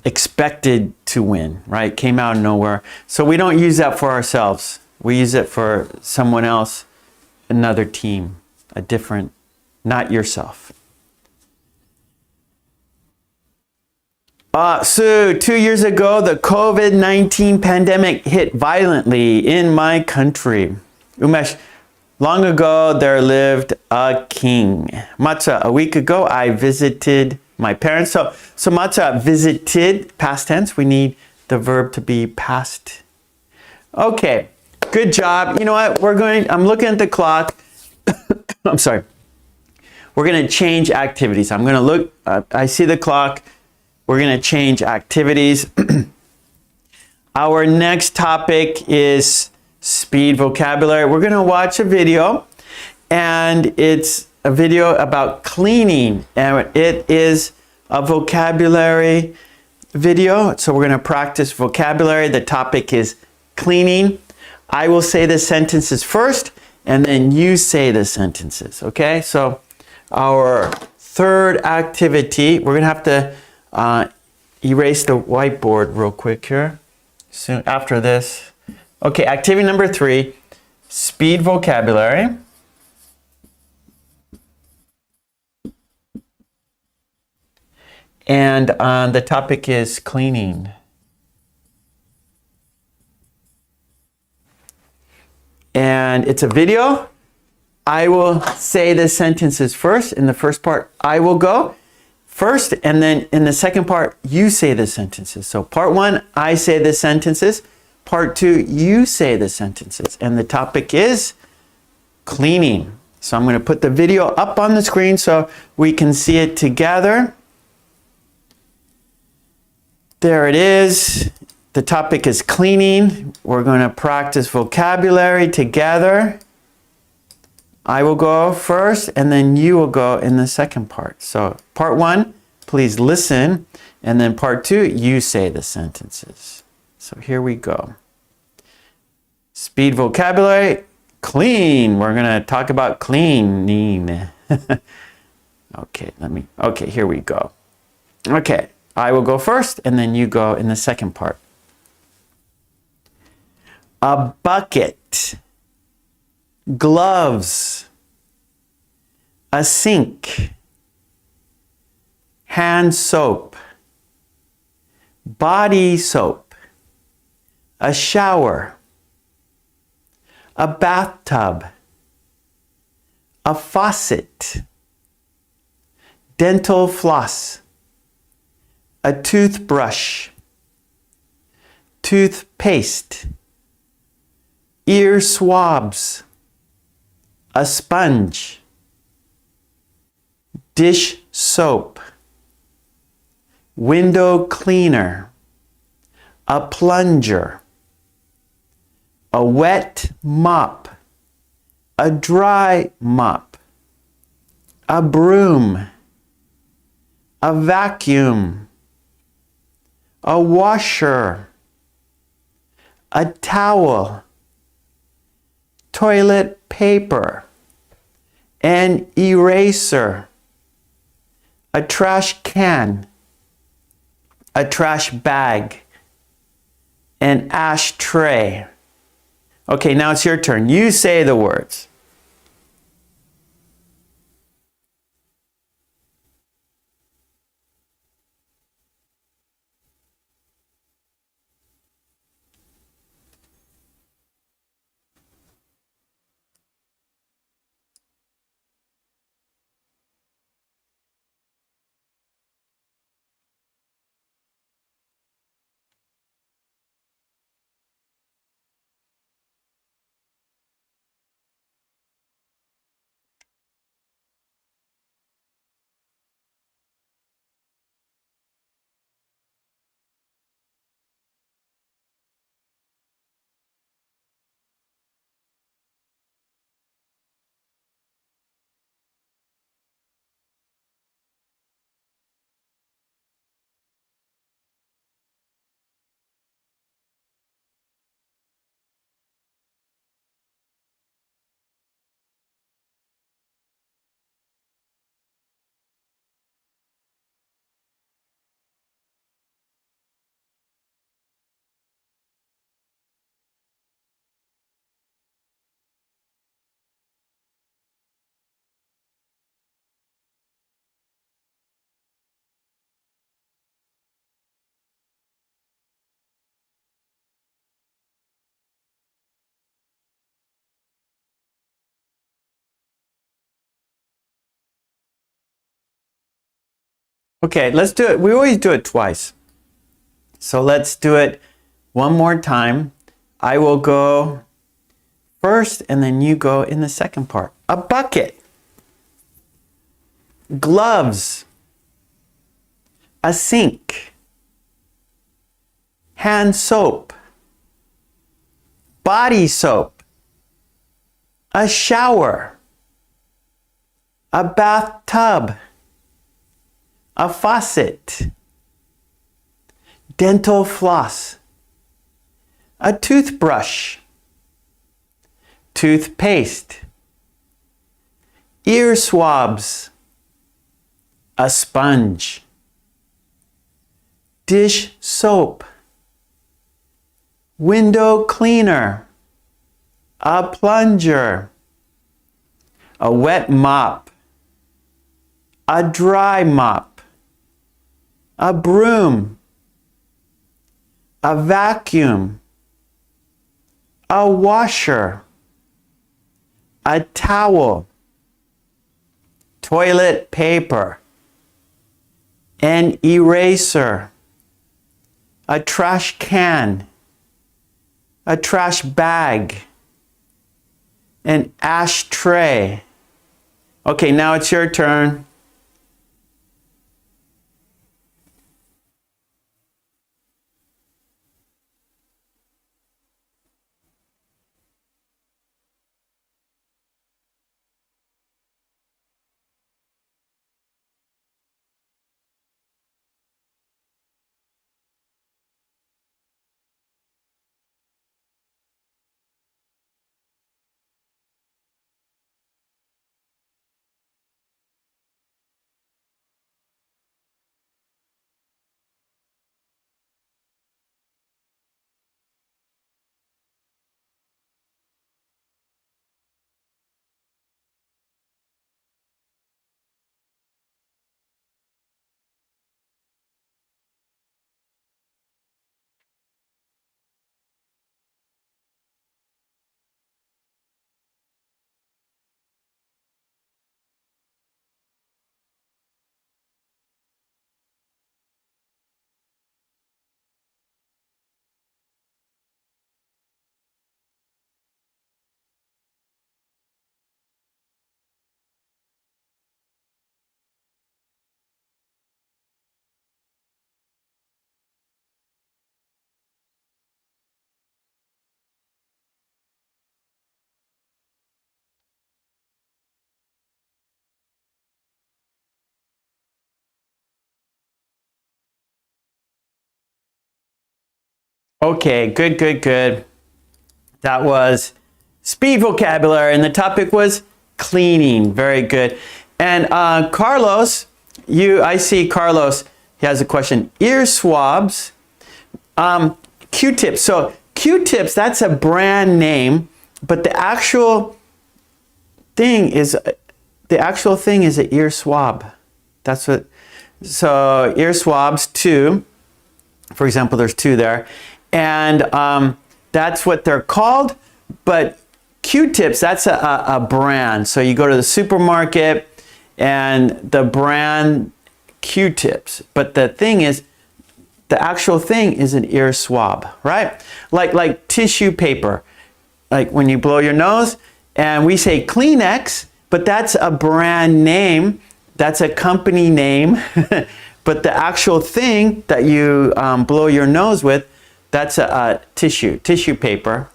expected to win, right? Came out of nowhere. So we don't use that for ourselves. We use it for someone else, another team, a different, not yourself. So 2 years ago, the COVID-19 pandemic hit violently in my country. Umesh, long ago, there lived a king. Matza, a week ago, I visited my parents. So Matza, visited, past tense. We need the verb to be past. Okay, good job. You know what? I'm looking at the clock. I'm sorry. We're going to change activities. I'm going to look, I see the clock. We're going to change activities. Our next topic is speed vocabulary. We're going to watch a video, and it's a video about cleaning, and it is a vocabulary video. So we're going to practice vocabulary. The topic is cleaning. I will say the sentences first, and then you say the sentences. Okay, so our third activity, we're going to have to erase the whiteboard real quick here soon after this. Okay, activity number 3, speed vocabulary. And the topic is cleaning. And it's a video. I will say the sentences first. In the first part, I will go first, and then in the second part, you say the sentences. So part 1, I say the sentences. Part 2, you say the sentences. And the topic is cleaning. So I'm going to put the video up on the screen so we can see it together. There it is. The topic is cleaning. We're going to practice vocabulary together. I will go first, and then you will go in the second part. So part 1, please listen. And then part 2, you say the sentences. So here we go. Speed vocabulary, clean. We're going to talk about cleaning. Okay, here we go. Okay, I will go first, and then you go in the second part. A bucket. Gloves, a sink, hand soap, body soap, a shower, a bathtub, a faucet, dental floss, a toothbrush, toothpaste, ear swabs, a sponge, dish soap, window cleaner, a plunger, a wet mop, a dry mop, a broom, a vacuum, a washer, a towel, toilet paper, an eraser, a trash can, a trash bag, an ashtray. Okay, now it's your turn. You say the words. Okay, let's do it. We always do it twice. So let's do it one more time. I will go first and then you go in the second part. A bucket, gloves, a sink, hand soap, body soap, a shower, a bathtub, a faucet, dental floss, a toothbrush, toothpaste, ear swabs, a sponge, dish soap, window cleaner, a plunger, a wet mop, a dry mop, a broom, a vacuum, a washer, a towel, toilet paper, an eraser, a trash can, a trash bag, an ashtray. Okay, now it's your turn. Okay, good, good, good. That was speed vocabulary, and the topic was cleaning. Very good. And Carlos, I see Carlos, he has a question. Ear swabs, Q-tips. So Q-tips, that's a brand name, but the actual thing is an ear swab. That's what, so ear swabs, 2. For example, there's 2 there. And that's what they're called. But Q-tips, that's a brand. So you go to the supermarket and the brand Q-tips. But the thing is, the actual thing is an ear swab, right? Like tissue paper. Like when you blow your nose, and we say Kleenex, but that's a brand name. That's a company name. But the actual thing that you blow your nose with, that's a tissue paper.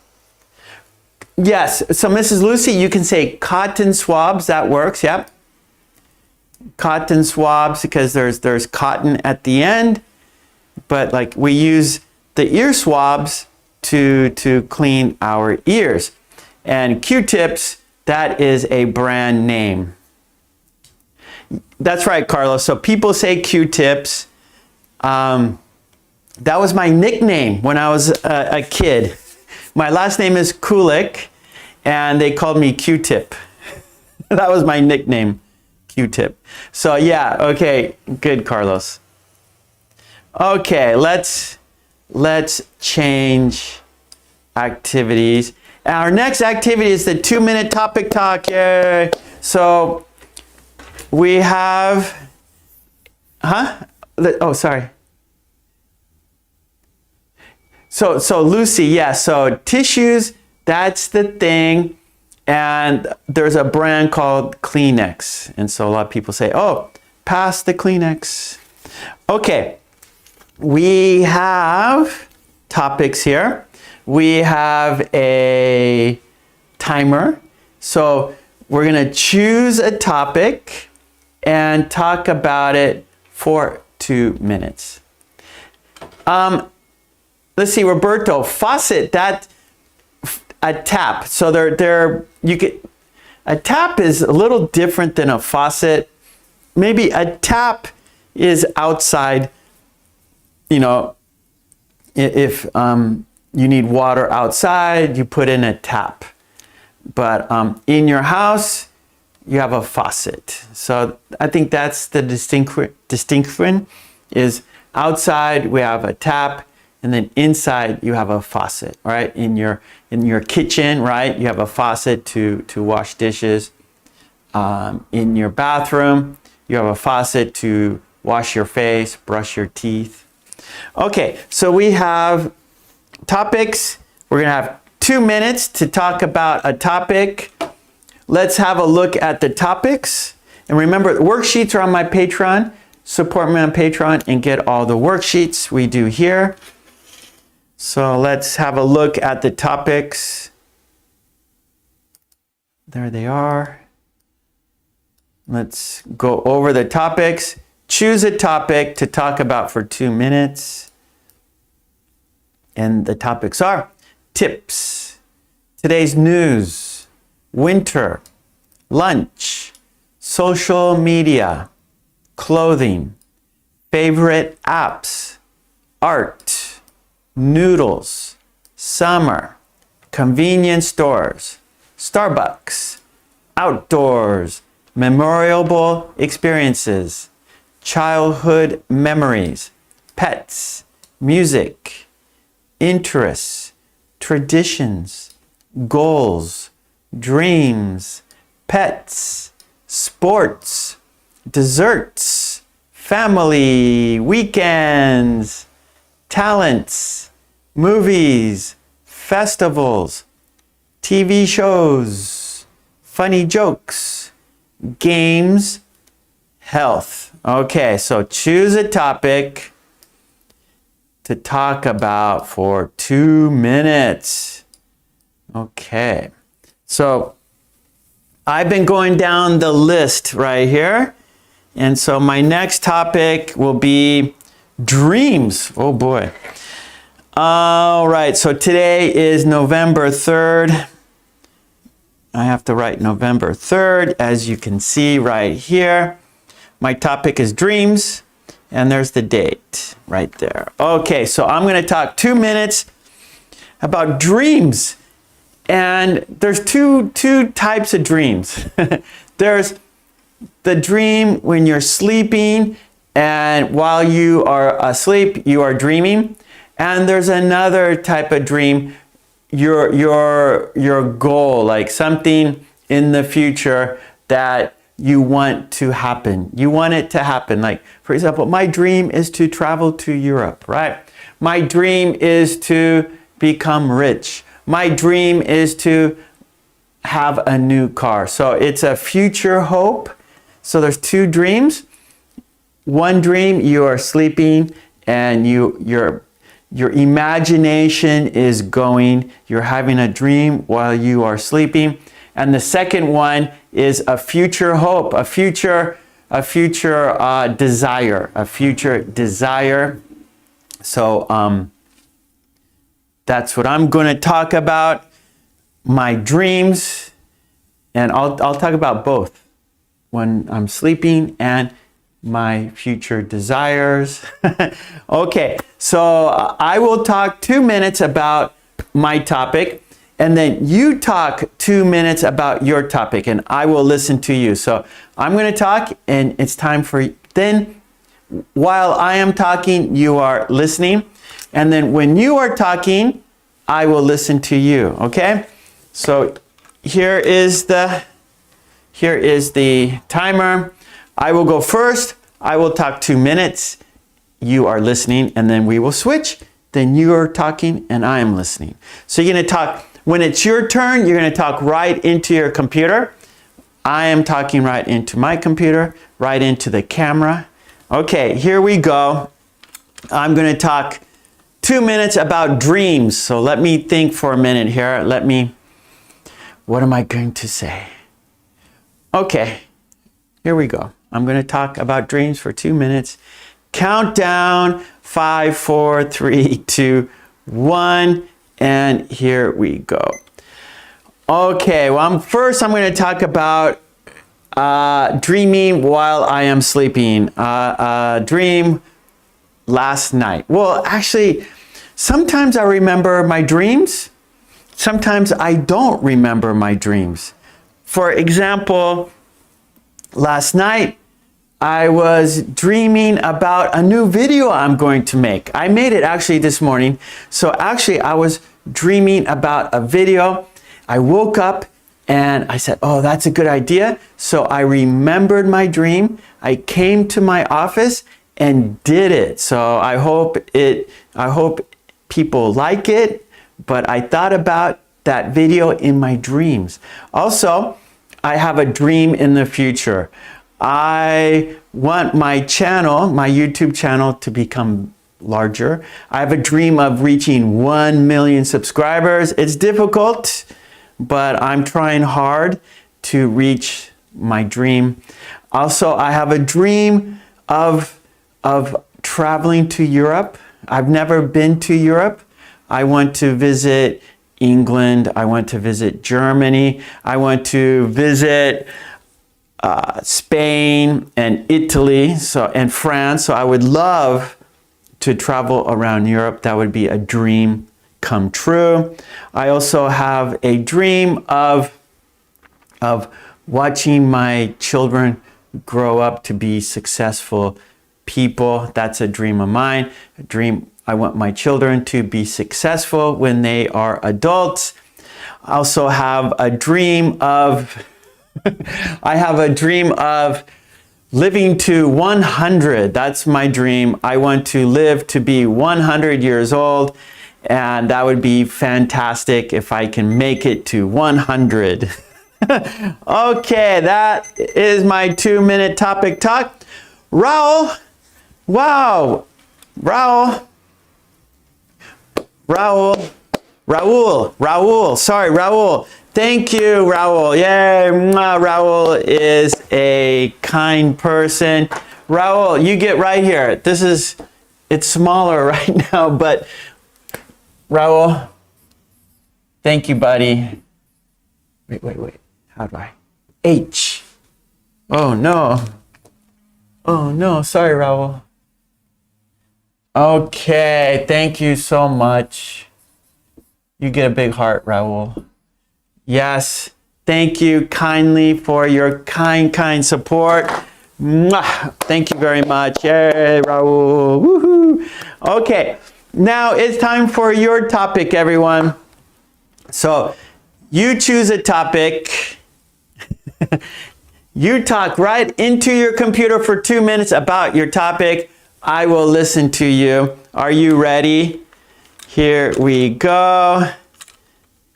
Yes, so Mrs. Lucy, you can say cotton swabs, that works, yep. Cotton swabs, because there's cotton at the end, but like we use the ear swabs to clean our ears. And Q-tips, that is a brand name. That's right, Carlos. So people say Q-tips. That was my nickname when I was a kid. My last name is Kulek, and they called me Q-tip. That was my nickname, Q-tip. So yeah, okay, good, Carlos. Okay, let's change activities. Our next activity is the 2-minute topic talk. Yay! So we have, oh, sorry. So Lucy, yeah, so tissues, that's the thing. And there's a brand called Kleenex. And so a lot of people say, oh, pass the Kleenex. Okay, we have topics here. We have a timer. So we're gonna choose a topic and talk about it for 2 minutes. Let's see, Roberto, faucet, that a tap. So a tap is a little different than a faucet. Maybe a tap is outside, you know, if you need water outside, you put in a tap. But in your house, you have a faucet. So I think that's the distinction is outside we have a tap, and then inside you have a faucet, right? In your kitchen, right? You have a faucet to wash dishes. In your bathroom, you have a faucet to wash your face, brush your teeth. Okay, so we have topics. We're gonna have 2 minutes to talk about a topic. Let's have a look at the topics. And remember, worksheets are on my Patreon. Support me on Patreon and get all the worksheets we do here. So let's have a look at the topics. There they are. Let's go over the topics. Choose a topic to talk about for 2 minutes. And the topics are tips, today's news, winter, lunch, social media, clothing, favorite apps, art, noodles, summer, convenience stores, Starbucks, outdoors, memorable experiences, childhood memories, pets, music, interests, traditions, goals, dreams, pets, sports, desserts, family, weekends, talents, movies, festivals, TV shows, funny jokes, games, health. Okay, so choose a topic to talk about for 2 minutes. Okay, so I've been going down the list right here. And so my next topic will be dreams. Oh boy. All right, so today is November 3rd. I have to write November 3rd, as you can see right here. My topic is dreams, and there's the date right there. Okay, so I'm going to talk 2 minutes about dreams. And there's two types of dreams. There's the dream when you're sleeping, and while you are asleep, you are dreaming. And there's another type of dream, your goal, like something in the future that you want to happen. You want it to happen. Like, for example, my dream is to travel to Europe, right? My dream is to become rich. My dream is to have a new car. So it's a future hope. So there's two dreams. One dream, you are sleeping and your imagination is going. You're having a dream while you are sleeping. And the second one is a future hope, a future desire, a future desire. So that's what I'm going to talk about, my dreams, and I'll talk about both when I'm sleeping and my future desires. Okay, so I will talk 2 minutes about my topic, and then you talk 2 minutes about your topic, and I will listen to you. So I'm going to talk, and it's time for, then while I am talking, you are listening. And then when you are talking, I will listen to you, okay? So here is the timer. I will go first. I will talk 2 minutes. You are listening, and then we will switch. Then you are talking, and I am listening. So you're going to talk, when it's your turn, you're going to talk right into your computer. I am talking right into my computer, right into the camera. Okay, here we go. I'm going to talk 2 minutes about dreams. So let me think for a minute here. What am I going to say? Okay, here we go. I'm going to talk about dreams for 2 minutes. Countdown, 5, 4, 3, 2, 1, and here we go. Okay, well, first I'm going to talk about dreaming while I am sleeping. Dream last night. Well, actually, sometimes I remember my dreams. Sometimes I don't remember my dreams. For example, last night I was dreaming about a new video I'm going to make. I made it actually this morning. So actually I was dreaming about a video. I woke up and I said, oh, that's a good idea. So I remembered my dream. I came to my office and did it. So I hope people like it, but I thought about that video in my dreams. Also, I have a dream in the future. I want my channel, my YouTube channel, to become larger. I have a dream of reaching 1 million subscribers. It's difficult, but I'm trying hard to reach my dream. Also, I have a dream of traveling to Europe. I've never been to Europe. I want to visit England. I want to visit Germany. I want to visit Spain and Italy, and France. So I would love to travel around Europe. That would be a dream come true. I also have a dream of watching my children grow up to be successful people. That's a dream of mine. I want my children to be successful when they are adults. I also have a dream of living to 100. That's my dream. I want to live to be 100 years old, and that would be fantastic if I can make it to 100. Okay, that is my 2 minute topic talk. Raul, wow, Raul, sorry, Raul. Thank you, Raul. Yay, Raul is a kind person. Raul, you get right here. It's smaller right now, but Raul. Thank you, buddy. Wait. How do I? H. Oh, no. Oh, no. Sorry, Raul. Okay. Thank you so much. You get a big heart, Raul. Yes. Thank you kindly for your kind support. Mwah. Thank you very much. Yay, Raul. Woohoo. Okay. Now it's time for your topic, everyone. So you choose a topic. You talk right into your computer for 2 minutes about your topic. I will listen to you. Are you ready? Here we go.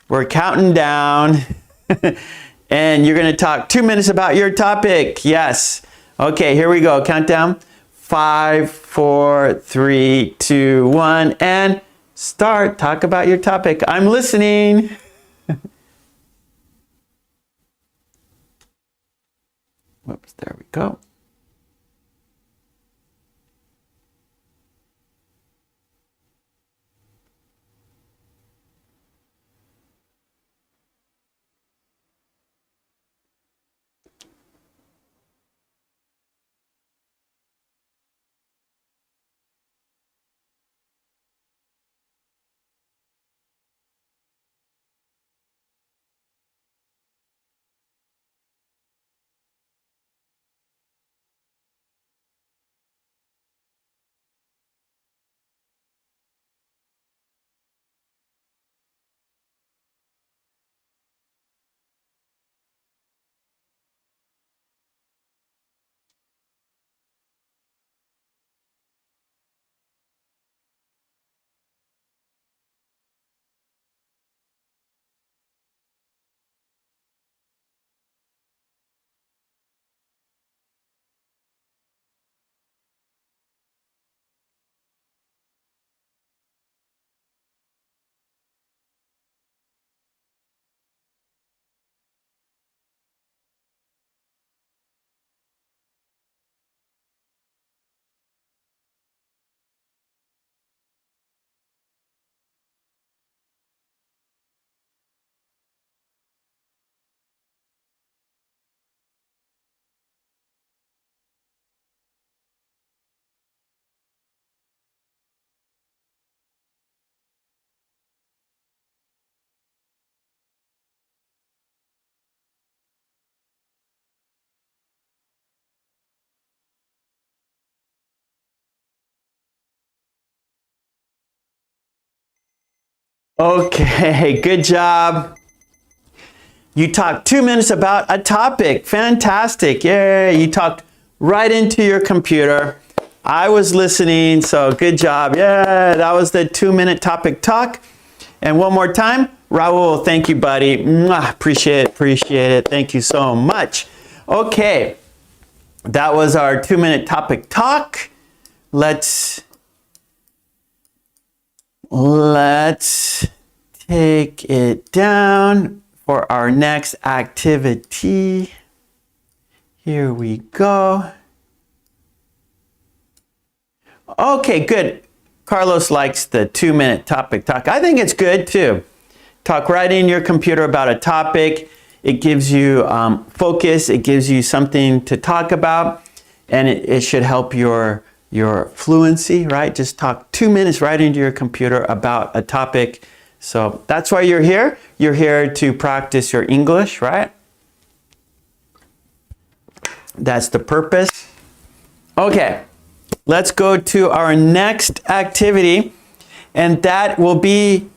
We're counting down. And you're going to talk 2 minutes about your topic. Yes. Okay, here we go. Countdown. 5, 4, 3, 2, 1, and start. Talk about your topic. I'm listening. Whoops, there we go. Okay, good job. You talked 2 minutes about a topic. Fantastic. Yay, you talked right into your computer. I was listening, so good job. Yeah, that was the 2-minute topic talk. And one more time, Raul, thank you, buddy. Mwah, appreciate it. Thank you so much. Okay, that was our 2-minute topic talk. Let's take it down for our next activity. Here we go. Okay, good. Carlos likes the 2-minute topic talk. I think it's good too. Talk right in your computer about a topic. It gives you focus. It gives you something to talk about, and it should help your fluency, right? Just talk 2 minutes right into your computer about a topic. So that's why you're here. You're here to practice your English, right? That's the purpose. Okay, let's go to our next activity, and that will be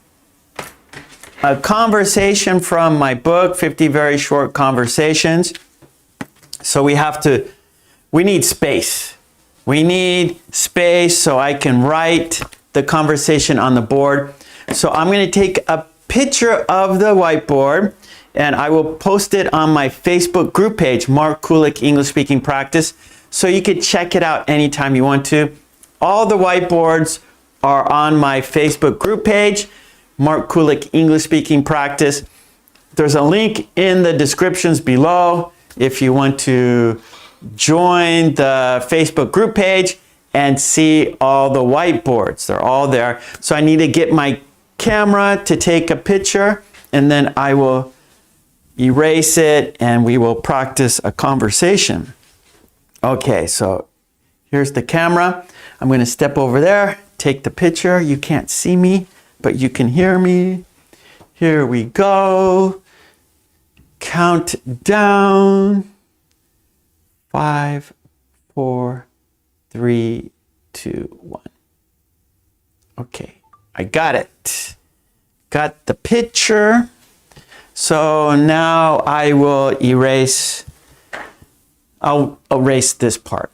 a conversation from my book, 50 Very Short Conversations. So we need space. We need space so I can write the conversation on the board. So I'm going to take a picture of the whiteboard and I will post it on my Facebook group page, Mark Kulek English Speaking Practice, so you can check it out anytime you want to. All the whiteboards are on my Facebook group page, Mark Kulek English Speaking Practice. There's a link in the descriptions below if you want to join the Facebook group page and see all the whiteboards. They're all there. So I need to get my camera to take a picture, and then I will erase it and we will practice a conversation. Okay, so here's the camera. I'm going to step over there, take the picture. You can't see me, but you can hear me. Here we go. Count down. 5, 4, 3, 2, 1. Okay, I got it. Got the picture. So now I will erase, I'll erase this part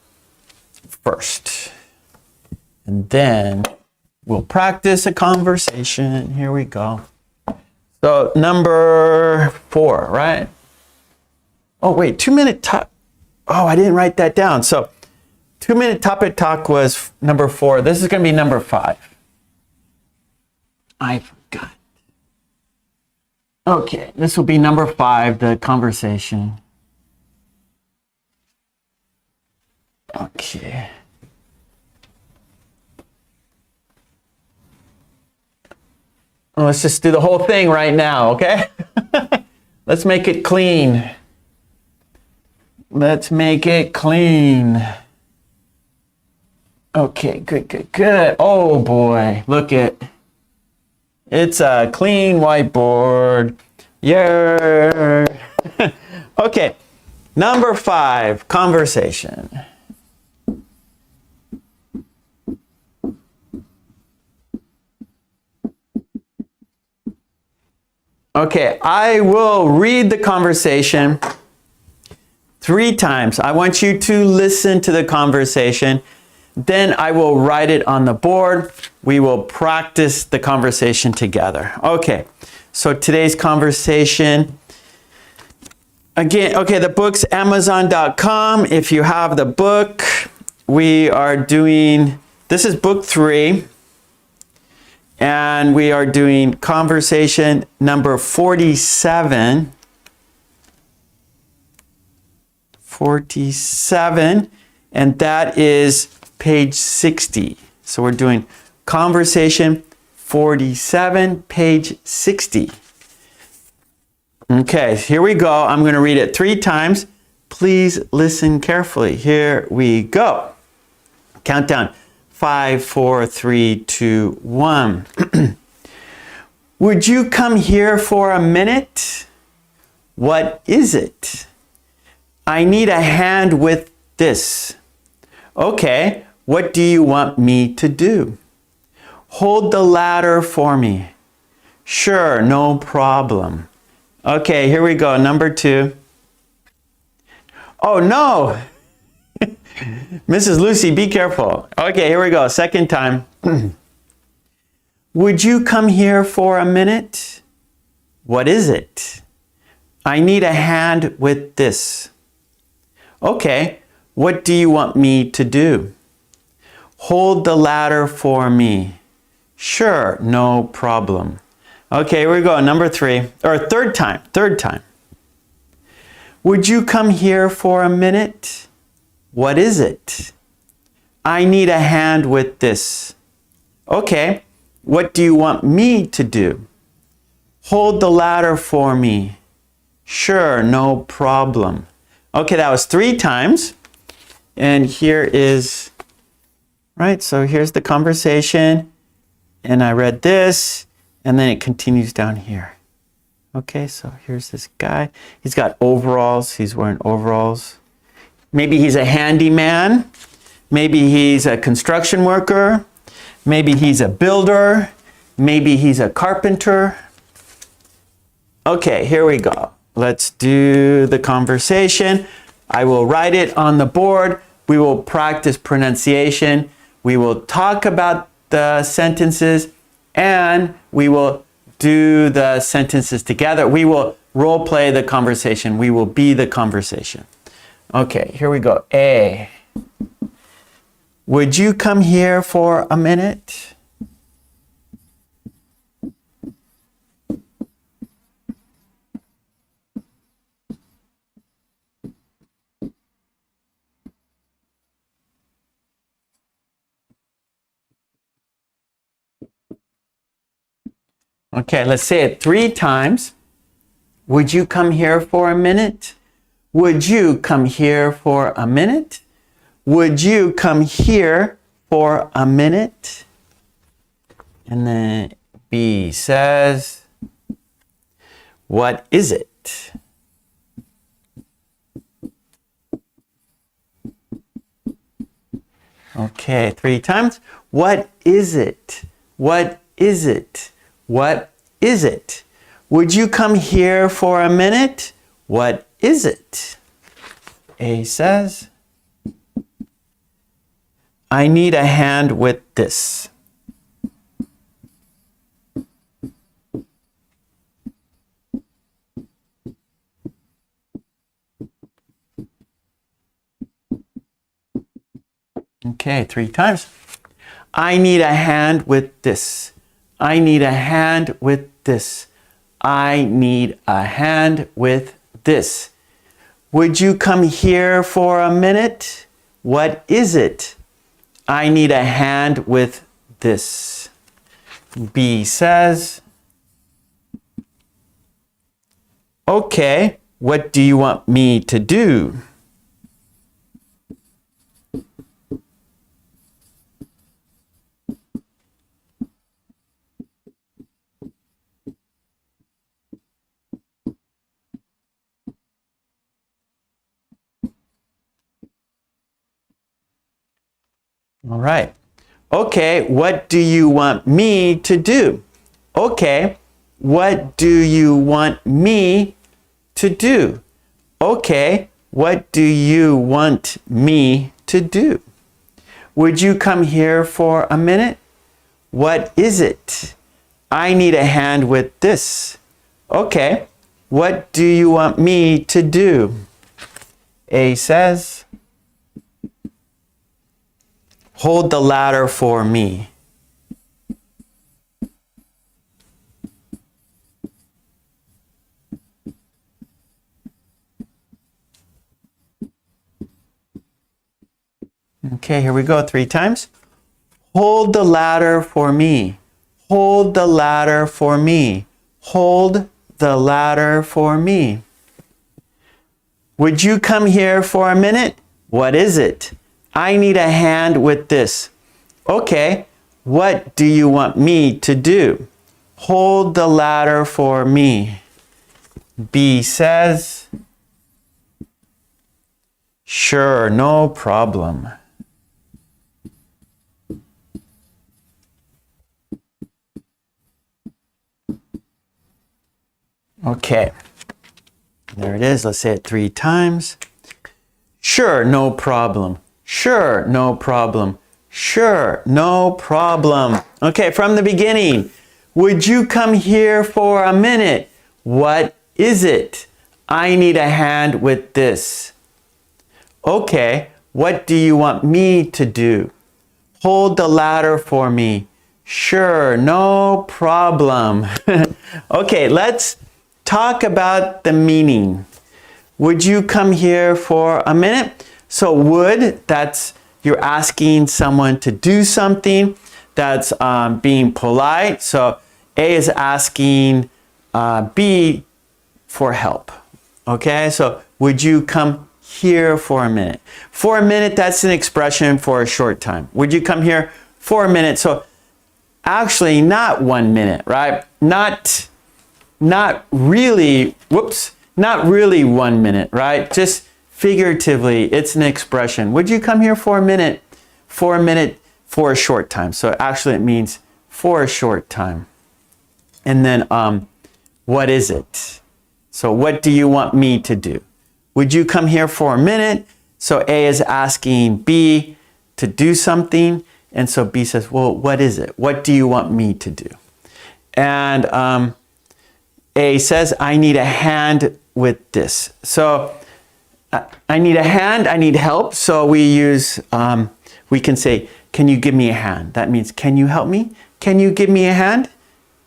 first. And then we'll practice a conversation. Here we go. So number 4, right? Oh wait, 2-minute talk. Oh, I didn't write that down. So 2-minute topic talk was number 4. This is going to be number 5. I forgot. Okay, this will be number 5, the conversation. Okay. Well, let's just do the whole thing right now, okay? Let's make it clean. Let's make it clean. Okay, good, good, good. Oh boy, look at, it's a clean whiteboard. Yeah. Okay, number 5, conversation. Okay, I will read the conversation 3 times. I want you to listen to the conversation. Then I will write it on the board. We will practice the conversation together. Okay, so today's conversation. Again, okay, the book's Amazon.com. If you have the book, we are doing, this is book 3. And we are doing conversation number 47. 47, and that is page 60. So we're doing conversation 47, page 60. Okay, here we go. I'm going to read it 3 times. Please listen carefully. Here we go. Countdown. 5, 4, 3, 2, 1. Would you come here for a minute? What is it? I need a hand with this. Okay, what do you want me to do? Hold the ladder for me. Sure, no problem. Okay, here we go. Number 2. Oh no! Mrs. Lucy, be careful. Okay, here we go. Second time. Would you come here for a minute? What is it? I need a hand with this. Okay, what do you want me to do? Hold the ladder for me. Sure, no problem. Okay, here we go. Number 3, or third time. Would you come here for a minute? What is it? I need a hand with this. Okay, what do you want me to do? Hold the ladder for me. Sure, no problem. Okay, that was 3 times. And here is, right, so here's the conversation. And I read this, and then it continues down here. Okay, so here's this guy. He's got overalls. He's wearing overalls. Maybe he's a handyman. Maybe he's a construction worker. Maybe he's a builder. Maybe he's a carpenter. Okay, here we go. Let's do the conversation. I will write it on the board. We will practice pronunciation. We will talk about the sentences, and we will do the sentences together. We will role play the conversation. We will be the conversation. Okay, here we go. A. Would you come here for a minute? Okay, let's say it 3 times. Would you come here for a minute? Would you come here for a minute? Would you come here for a minute? And then B says, what is it? Okay, 3 times. What is it? What is it? What is it? Would you come here for a minute? What is it? A says, I need a hand with this. Okay, 3 times. I need a hand with this. I need a hand with this. I need a hand with this. Would you come here for a minute? What is it? I need a hand with this. B says, okay, what do you want me to do? All right. Okay, what do you want me to do? Okay, what do you want me to do? Okay, what do you want me to do? Would you come here for a minute? What is it? I need a hand with this. Okay, what do you want me to do? A says, hold the ladder for me. Okay, here we go 3 times. Hold the ladder for me. Hold the ladder for me. Hold the ladder for me. Would you come here for a minute? What is it? I need a hand with this. Okay, what do you want me to do? Hold the ladder for me. B says, sure, no problem. Okay, there it is. Let's say it 3 times. Sure, no problem. Sure, no problem. Sure, no problem. Okay, from the beginning. Would you come here for a minute? What is it? I need a hand with this. Okay, what do you want me to do? Hold the ladder for me. Sure, no problem. Okay, let's talk about the meaning. Would you come here for a minute? So would, that's you're asking someone to do something. That's being polite. So A is asking B for help. Okay, so would you come here for a minute? For a minute, that's an expression for a short time. Would you come here for a minute? So actually not 1 minute, right? Not really, not really 1 minute, right? Just figuratively, it's an expression. Would you come here for a minute? For a minute, for a short time. So actually it means for a short time. And then what is it? So what do you want me to do? Would you come here for a minute? So A is asking B to do something. And so B says, well, what is it? What do you want me to do? And A says, I need a hand with this. So I need a hand, I need help. So we use, we can say, can you give me a hand? That means, can you help me? Can you give me a hand?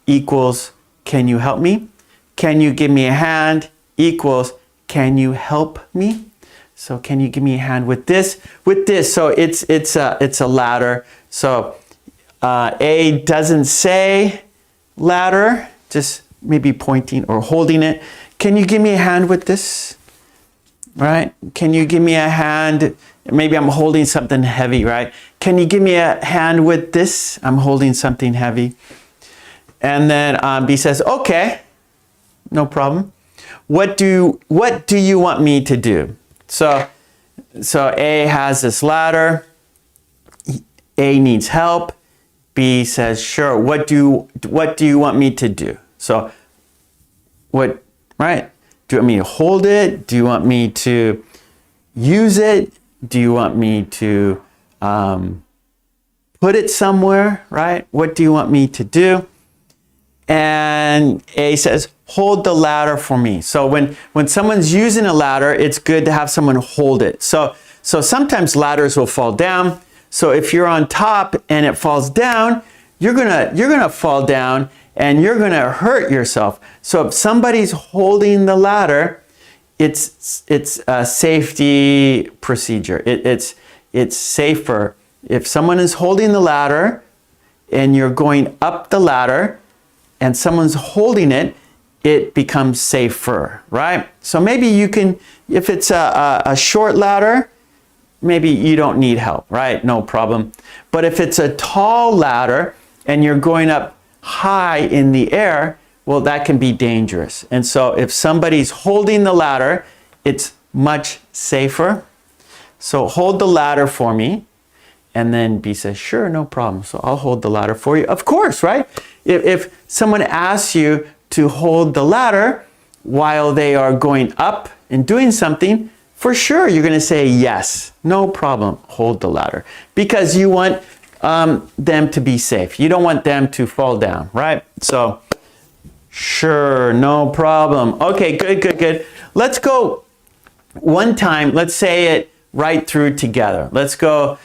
Equals, can you help me? Can you give me a hand? Equals, can you help me? So can you give me a hand with this? With this, so it's a ladder. So A doesn't say ladder, just maybe pointing or holding it. Can you give me a hand with this? Right? Can you give me a hand? Maybe I'm holding something heavy, right? Can you give me a hand with this? I'm holding something heavy. And then B says, okay, no problem. What do you want me to do? So A has this ladder. A needs help. B says, sure. What do you want me to do? So what, right? Do you want me to hold it? Do you want me to use it? Do you want me to put it somewhere, right? What do you want me to do? And A says, hold the ladder for me. So when someone's using a ladder, it's good to have someone hold it. So sometimes ladders will fall down. So if you're on top and it falls down, you're gonna fall down and you're gonna hurt yourself. So if somebody's holding the ladder, it's a safety procedure. It's safer. If someone is holding the ladder and you're going up the ladder and someone's holding it, it becomes safer, right? So maybe you can, if it's a short ladder, maybe you don't need help, right? No problem. But if it's a tall ladder and you're going up high in the air, well, that can be dangerous. And so if somebody's holding the ladder, it's much safer. So hold the ladder for me. And then B says, sure, no problem. So I'll hold the ladder for you. Of course, right? If someone asks you to hold the ladder while they are going up and doing something, for sure, you're going to say yes, no problem, hold the ladder. Because you want them to be safe. You don't want them to fall down, right? So, sure, no problem. Okay, good. Let's go one time. Let's say it right through together. Let's go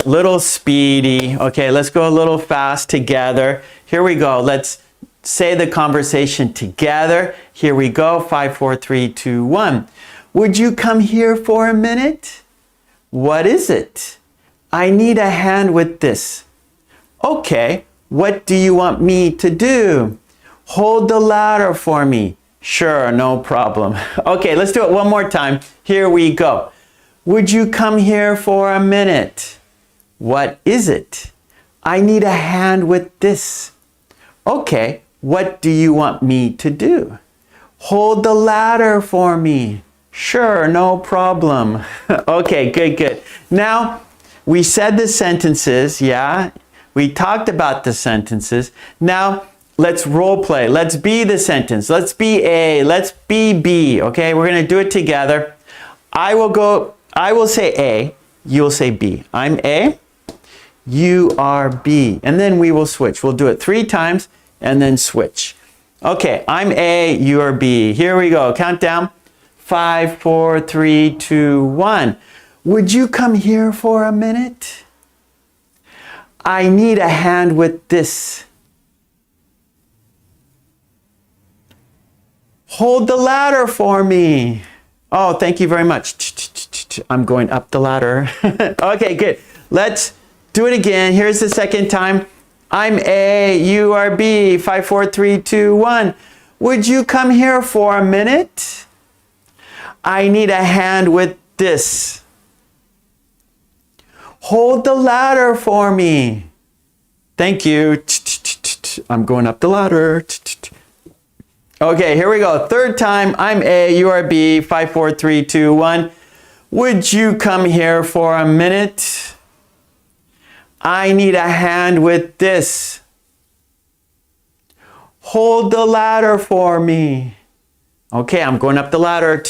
a little speedy. Okay, let's go a little fast together. Here we go. Let's say the conversation together. Here we go. 5, 4, 3, 2, 1. Would you come here for a minute? What is it? I need a hand with this. Okay, what do you want me to do? Hold the ladder for me. Sure, no problem. Okay, let's do it one more time. Here we go. Would you come here for a minute? What is it? I need a hand with this. Okay, what do you want me to do? Hold the ladder for me. Sure, no problem. Okay, good. Now, we said the sentences, yeah? We talked about the sentences. Now, let's role play. Let's be the sentence. Let's be A. Let's be B, okay? We're going to do it together. I will say A. You'll say B. I'm A. You are B. And then we will switch. We'll do it 3 times and then switch. Okay, I'm A. You are B. Here we go. Countdown. 5, 4, 3, 2, 1. Would you come here for a minute? I need a hand with this. Hold the ladder for me. Oh, thank you very much. I'm going up the ladder. Okay, good. Let's do it again. Here's the second time. I'm A, you are B. 5, 4, 3, 2, 1. Would you come here for a minute? I need a hand with this. Hold the ladder for me. Thank you. I'm going up the ladder. Okay, here we go. Third time. I'm A, you are B. 5, 4, 3, 2, 1. Would you come here for a minute? I need a hand with this. Hold the ladder for me. Okay, I'm going up the ladder.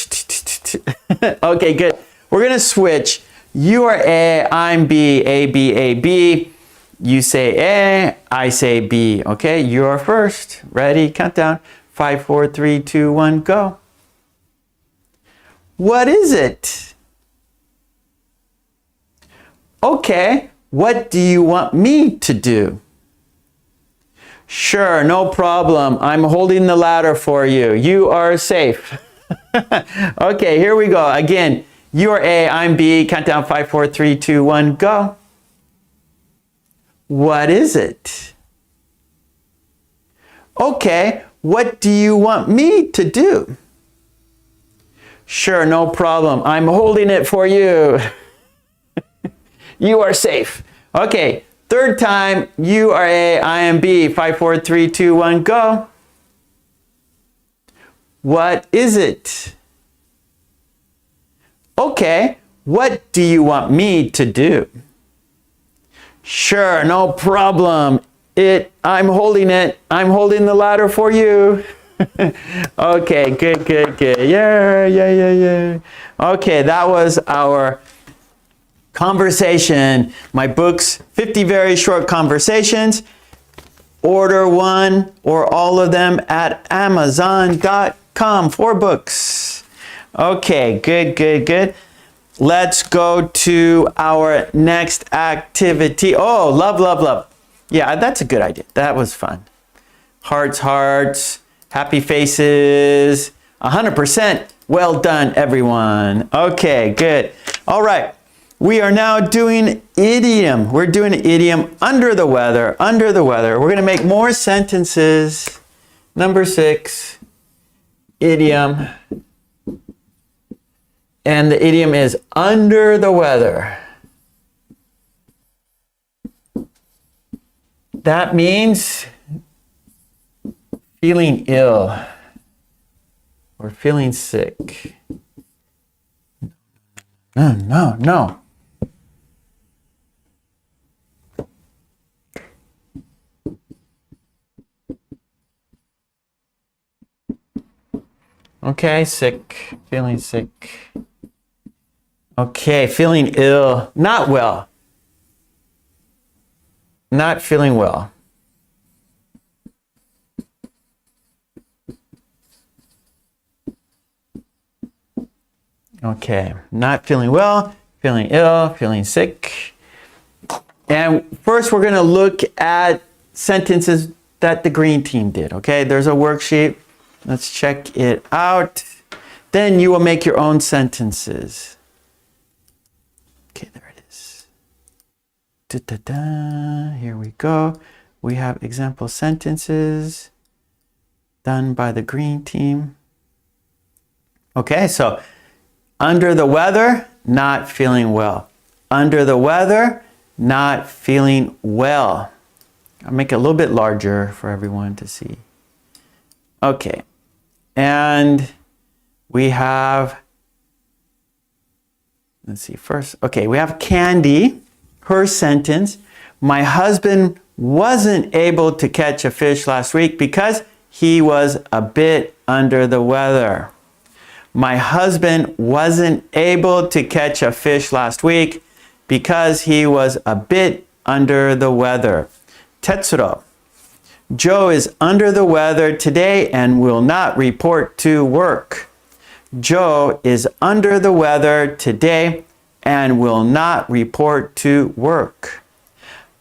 Okay, good. We're going to switch. You are A, I'm B, A, B, A, B. You say A, I say B. Okay, you're first. Ready? Countdown. 5, 4, 3, 2, 1, go. What is it? Okay, what do you want me to do? Sure, no problem. I'm holding the ladder for you. You are safe. Okay, here we go. Again, you are A, I'm B. Countdown 5, 4, 3, 2, 1, go. What is it? Okay, what do you want me to do? Sure, no problem. I'm holding it for you. You are safe. Okay, third time, you are A, I am B. 5, 4, 3, 2, 1, go. What is it? Okay, what do you want me to do? Sure, no problem. I'm holding it. I'm holding the ladder for you. Okay, good. Yeah. Okay, that was our conversation. My books, 50 very short conversations. Order one or all of them at Amazon.com for books. Okay, good. Let's go to our next activity. Oh, love. Yeah, that's a good idea. That was fun. Hearts, happy faces. 100%. Well done, everyone. Okay, good. All right. We are now doing idiom. We're doing an idiom, under the weather. We're going to make more sentences. Number 6, idiom. And the idiom is under the weather. That means feeling ill or feeling sick. No. Okay, sick, feeling sick. Okay, feeling ill, not well. Not feeling well. Okay, not feeling well, feeling ill, feeling sick. And first we're going to look at sentences that the green team did, okay? There's a worksheet. Let's check it out. Then you will make your own sentences. Okay, there it is. Here we go. We have example sentences done by the green team. Okay, so under the weather, not feeling well. Under the weather, not feeling well. I'll make it a little bit larger for everyone to see. Okay, and we have, let's see first. Okay, we have Candy, her sentence. My husband wasn't able to catch a fish last week because he was a bit under the weather. My husband wasn't able to catch a fish last week because he was a bit under the weather. Tetsuro. Joe is under the weather today and will not report to work. Joe is under the weather today and will not report to work.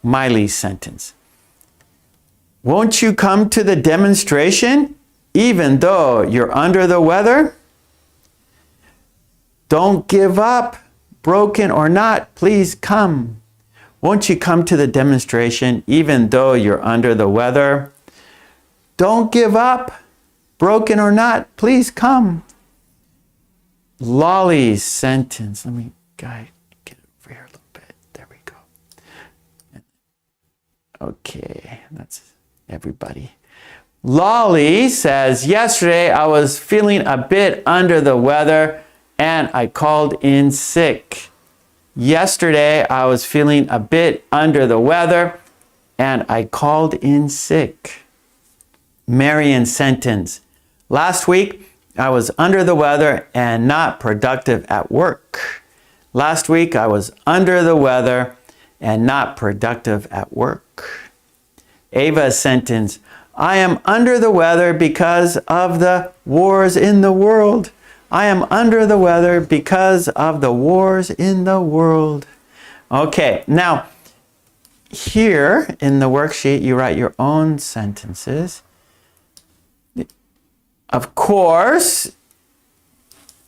Miley's sentence. Won't you come to the demonstration even though you're under the weather? Don't give up, broken or not, please come. Won't you come to the demonstration even though you're under the weather? Don't give up, broken or not, please come. Lolly's sentence. Let me get it over here a little bit. There we go. Okay, that's everybody. Lolly says, yesterday I was feeling a bit under the weather and I called in sick. Yesterday, I was feeling a bit under the weather and I called in sick. Marion's sentence. Last week, I was under the weather and not productive at work. Last week, I was under the weather and not productive at work. Ava's sentence. I am under the weather because of the wars in the world. I am under the weather because of the wars in the world. Okay, now here in the worksheet, you write your own sentences. Of course,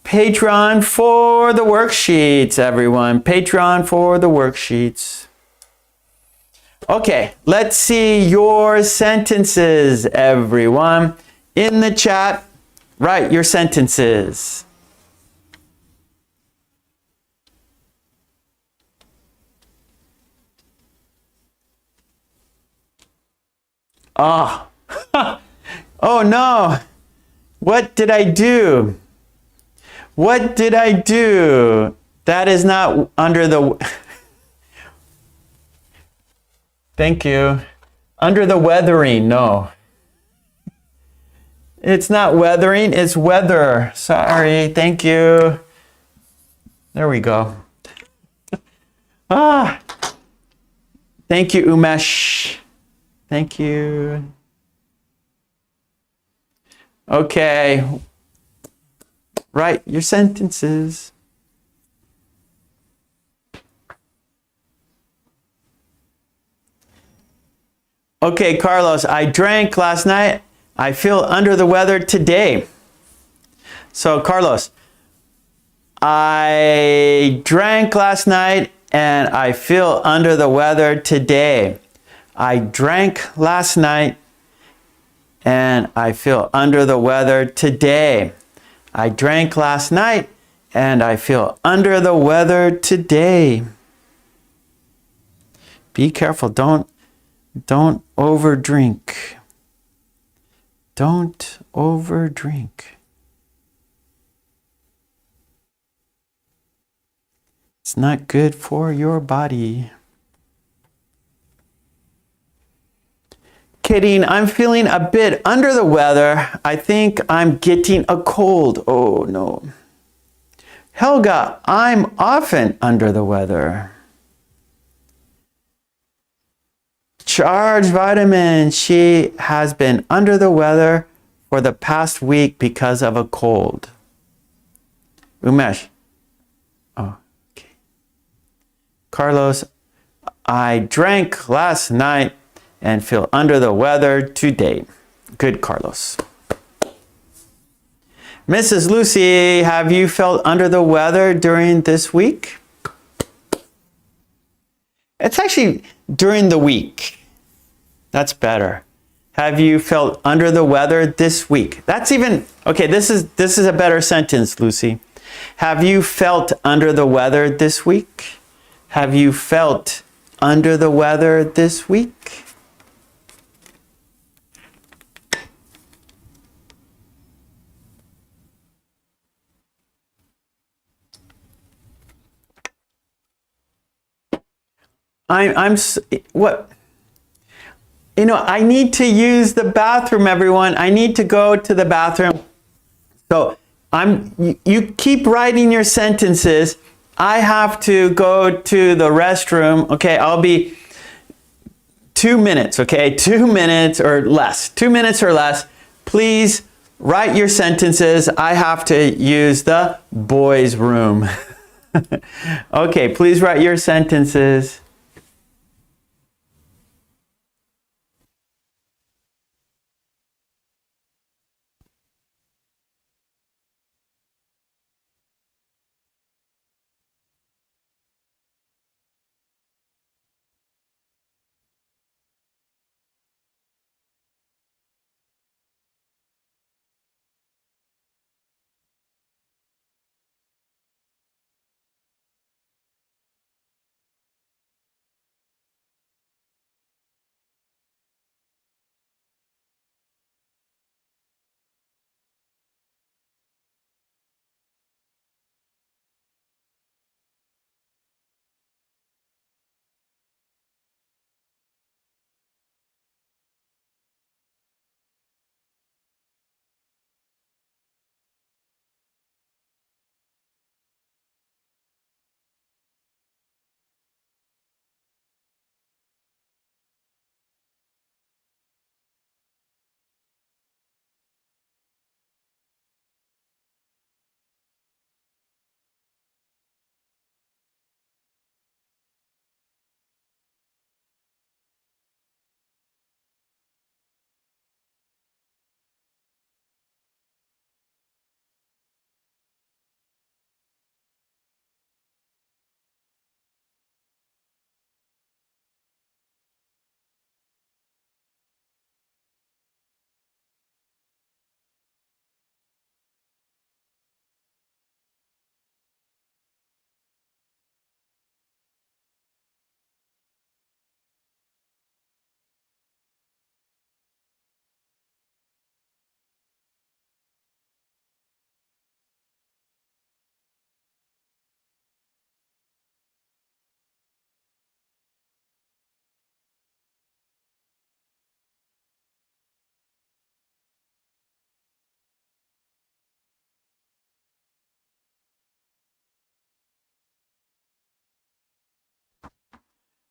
Patreon for the worksheets, everyone. Patreon for the worksheets. Okay, let's see your sentences, everyone. in the chat, write your sentences. Oh, oh no. What did I do? What did I do? That is not under the... Thank you. Under the weathering, no. It's not weathering, it's weather. Sorry, thank you. There we go. Ah, thank you, Umesh. Thank you. Okay, write your sentences. Okay, Carlos, I drank last night. I feel under the weather today. So, Carlos, I drank last night and I feel under the weather today. I drank last night and I feel under the weather today. I drank last night and I feel under the weather today. Be careful. Don't overdrink. Don't overdrink. It's not good for your body. Kidding, I'm feeling a bit under the weather. I think I'm getting a cold. Oh no. Helga, I'm often under the weather. Charged vitamin, she has been under the weather for the past week because of a cold. Umesh. Oh, okay. Carlos, I drank last night and feel under the weather today. Good, Carlos. Mrs. Lucy, have you felt under the weather during this week? It's actually during the week. That's better. Have you felt under the weather this week? That's even, okay, this is a better sentence, Lucy. Have you felt under the weather this week? Have you felt under the weather this week? What? You know, I need to use the bathroom, everyone. I need to go to the bathroom. So you keep writing your sentences. I have to go to the restroom. Okay, I'll be 2 minutes, okay? 2 minutes or less. 2 minutes or less. Please write your sentences. I have to use the boys' room. Okay, please write your sentences.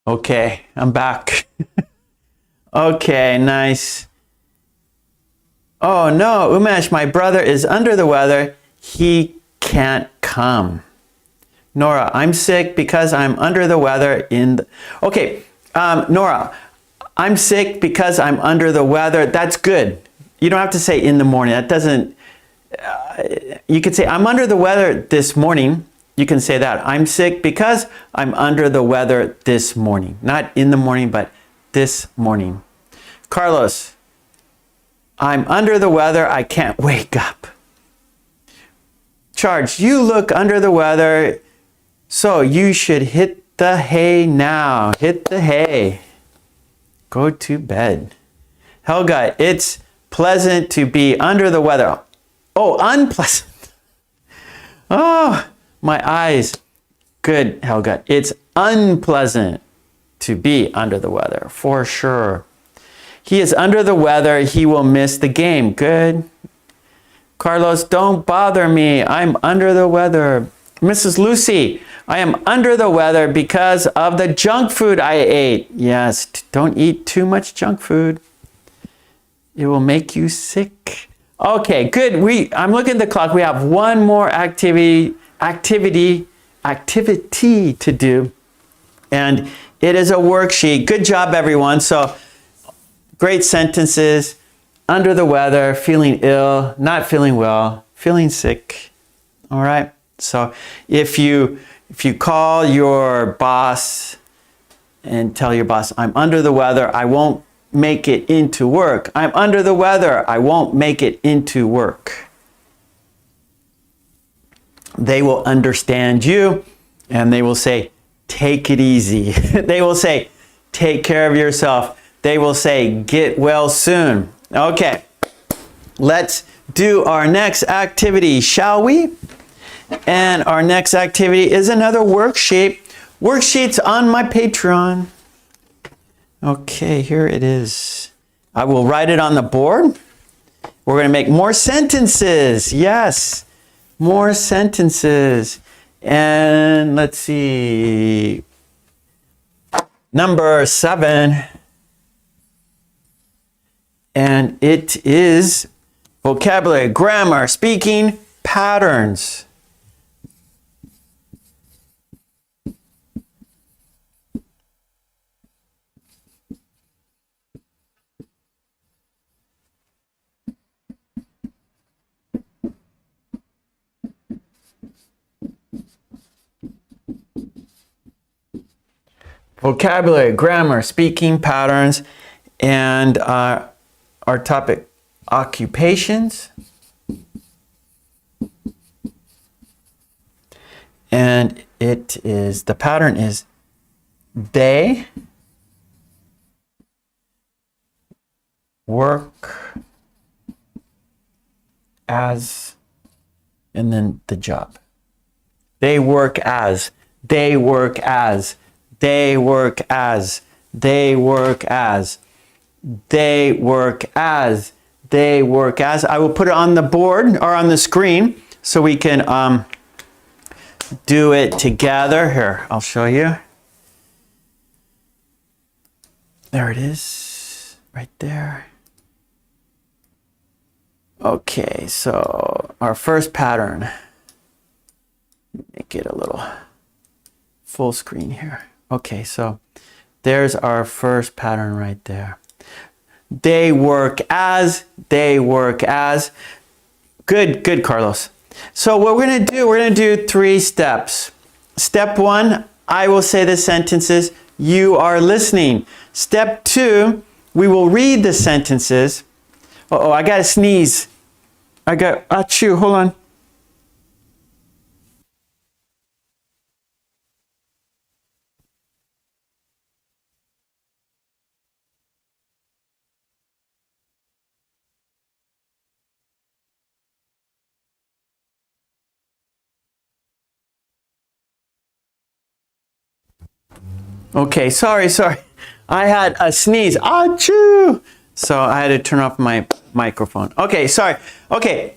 Okay, I'm back. Okay, nice. Oh no, Umesh, my brother is under the weather. He can't come. Nora, I'm sick because I'm under the weather Okay, Nora, I'm sick because I'm under the weather. That's good. You don't have to say in the morning. That doesn't... you could say, I'm under the weather this morning. You can say that. I'm sick because I'm under the weather this morning. Not in the morning, but this morning. Carlos, I'm under the weather. I can't wake up. Charge, you look under the weather, so you should hit the hay now. Hit the hay. Go to bed. Helga, it's pleasant to be under the weather. Oh, unpleasant. Oh, my eyes. Good, Helga. It's unpleasant to be under the weather, for sure. He is under the weather. He will miss the game. Good. Carlos, don't bother me. I'm under the weather. Mrs. Lucy, I am under the weather because of the junk food I ate. Yes, don't eat too much junk food. It will make you sick. Okay, good. I'm looking at the clock. We have one more activity to do. And it is a worksheet. Good job, everyone. So, great sentences. Under the weather, feeling ill, not feeling well, feeling sick. All right. So if you call your boss and tell your boss, I'm under the weather, I won't make it into work. I'm under the weather, I won't make it into work. They will understand you and they will say, take it easy. They will say, take care of yourself. They will say, get well soon. Okay, let's do our next activity, shall we? And our next activity is another worksheet. Worksheets on my Patreon. Okay, here it is. I will write it on the board. We're going to make more sentences. Yes, more sentences. And let's see. Number 7. And it is vocabulary, grammar, speaking, patterns. Vocabulary, grammar, speaking, patterns, and our topic, occupations. And the pattern is they work as, and then the job. They work as, they work as, they work as, they work as, they work as, they work as. I will put it on the board or on the screen so we can do it together. Here, I'll show you. There it is, right there. Okay, so our first pattern. Make it a little full screen here. Okay, so there's our first pattern right there. They work as, they work as. Good, good, Carlos. So what we're going to do, we're going to do 3 steps. Step 1, I will say the sentences. You are listening. Step 2, we will read the sentences. Uh-oh, I got to sneeze. Achoo, hold on. Okay, sorry. I had a sneeze. Achoo! So I had to turn off my microphone. Okay, sorry. Okay,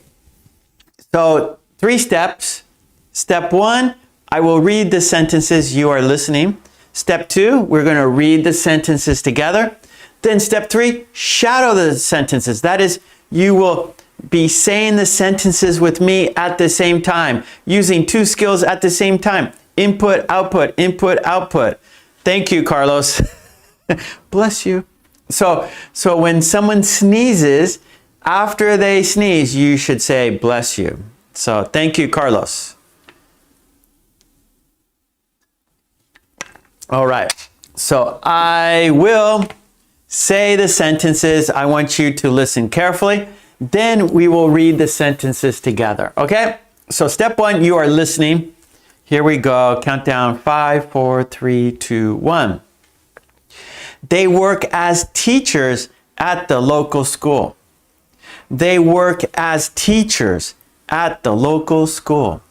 so 3 steps. Step 1, I will read the sentences. You are listening. Step 2, we're going to read the sentences together. Then step 3, shadow the sentences. That is, you will be saying the sentences with me at the same time, using 2 skills at the same time. Input, output, input, output. Thank you, Carlos. Bless you. So when someone sneezes, after they sneeze, you should say, bless you. So thank you, Carlos. All right. So I will say the sentences. I want you to listen carefully. Then we will read the sentences together. Okay? So step 1, you are listening. Here we go. Countdown 5, 4, 3, 2, 1. They work as teachers at the local school. They work as teachers at the local school.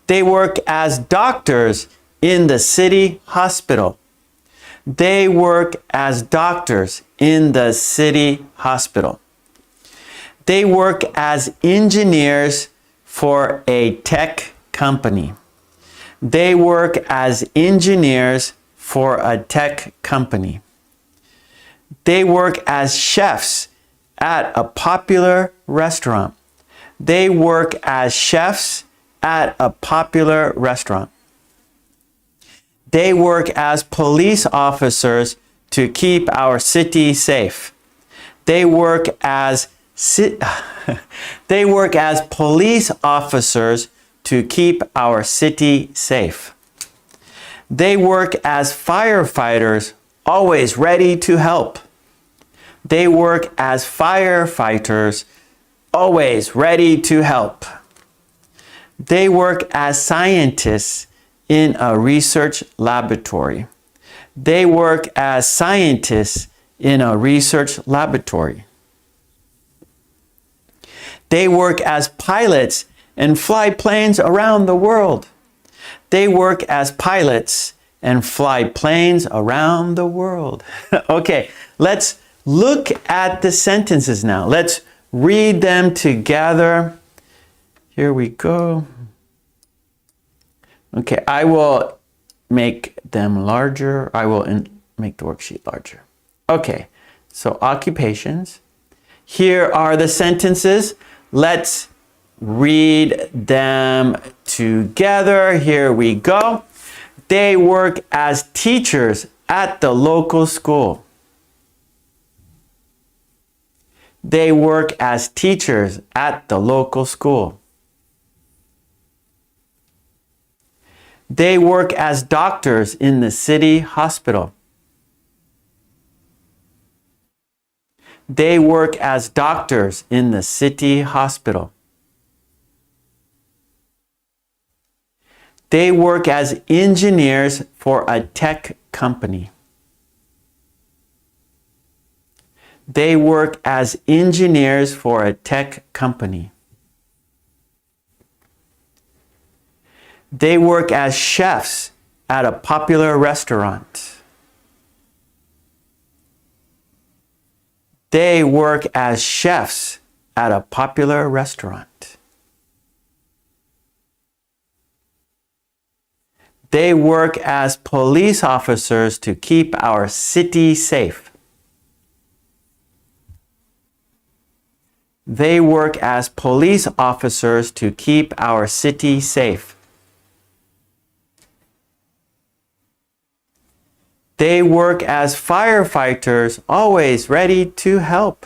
They work as doctors in the city hospital. They work as doctors in the city hospital. They work as engineers for a tech company. They work as engineers for a tech company. They work as chefs at a popular restaurant. They work as chefs at a popular restaurant. They work as police officers to keep our city safe. They work as police officers to keep our city safe. They work as firefighters, always ready to help. They work as firefighters, always ready to help. They work as scientists in a research laboratory. They work as scientists in a research laboratory. They work as pilots and fly planes around the world. They work as pilots and fly planes around the world. Okay, let's look at the sentences now. Let's read them together. Here we go. Okay, I will make them larger. I will make the worksheet larger. Okay, so occupations. Here are the sentences. Let's read them together. Here we go. They work as teachers at the local school. They work as teachers at the local school. They work as doctors in the city hospital. They work as doctors in the city hospital. They work as engineers for a tech company. They work as engineers for a tech company. They work as chefs at a popular restaurant. They work as chefs at a popular restaurant. They work as police officers to keep our city safe. They work as police officers to keep our city safe. They work as firefighters, always ready to help.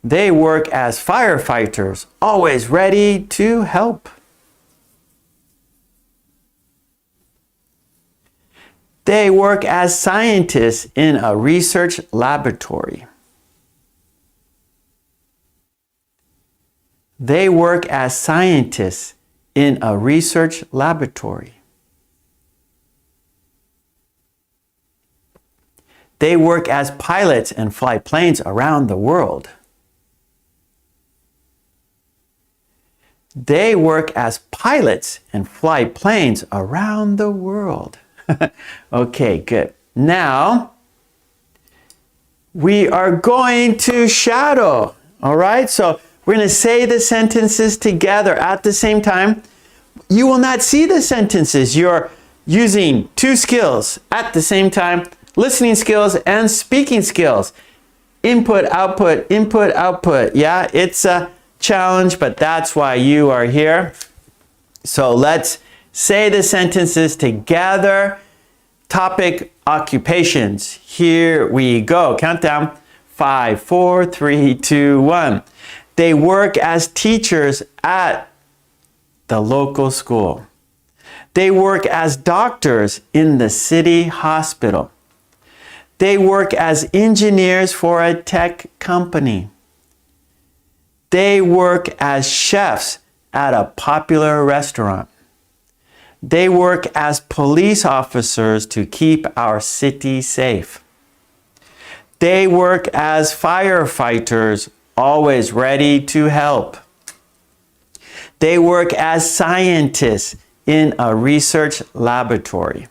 They work as firefighters, always ready to help. They work as scientists in a research laboratory. They work as scientists in a research laboratory. They work as pilots and fly planes around the world. They work as pilots and fly planes around the world. Okay, good. Now, we are going to shadow. All right, so we're going to say the sentences together at the same time. you will not see the sentences. You're using two skills at the same time, listening skills and speaking skills. Input, output, input, output. Yeah, it's a challenge, but that's why you are here. So let's say the sentences together. Topic, occupations. Here we go. Countdown. 5, 4, 3, 2, 1. They work as teachers at the local school. They work as doctors in the city hospital. They work as engineers for a tech company. They work as chefs at a popular restaurant. They work as police officers to keep our city safe. They work as firefighters, always ready to help. They work as scientists in a research laboratory.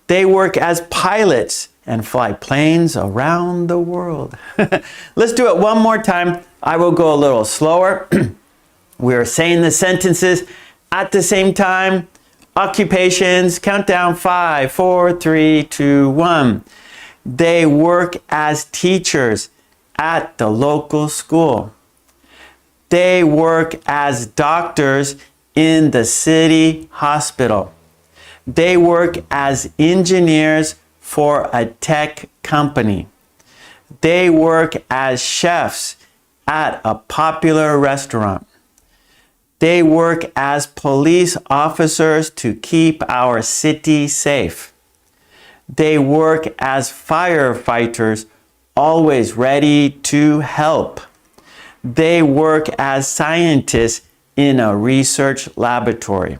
They work as pilots and fly planes around the world. Let's do it one more time. I will go a little slower. We're saying the sentences at the same time. Occupations, countdown 5, 4, 3, 2, 1. They work as teachers at the local school. They work as doctors in the city hospital. They work as engineers for a tech company. They work as chefs at a popular restaurant. They work as police officers to keep our city safe. They work as firefighters, always ready to help. They work as scientists in a research laboratory.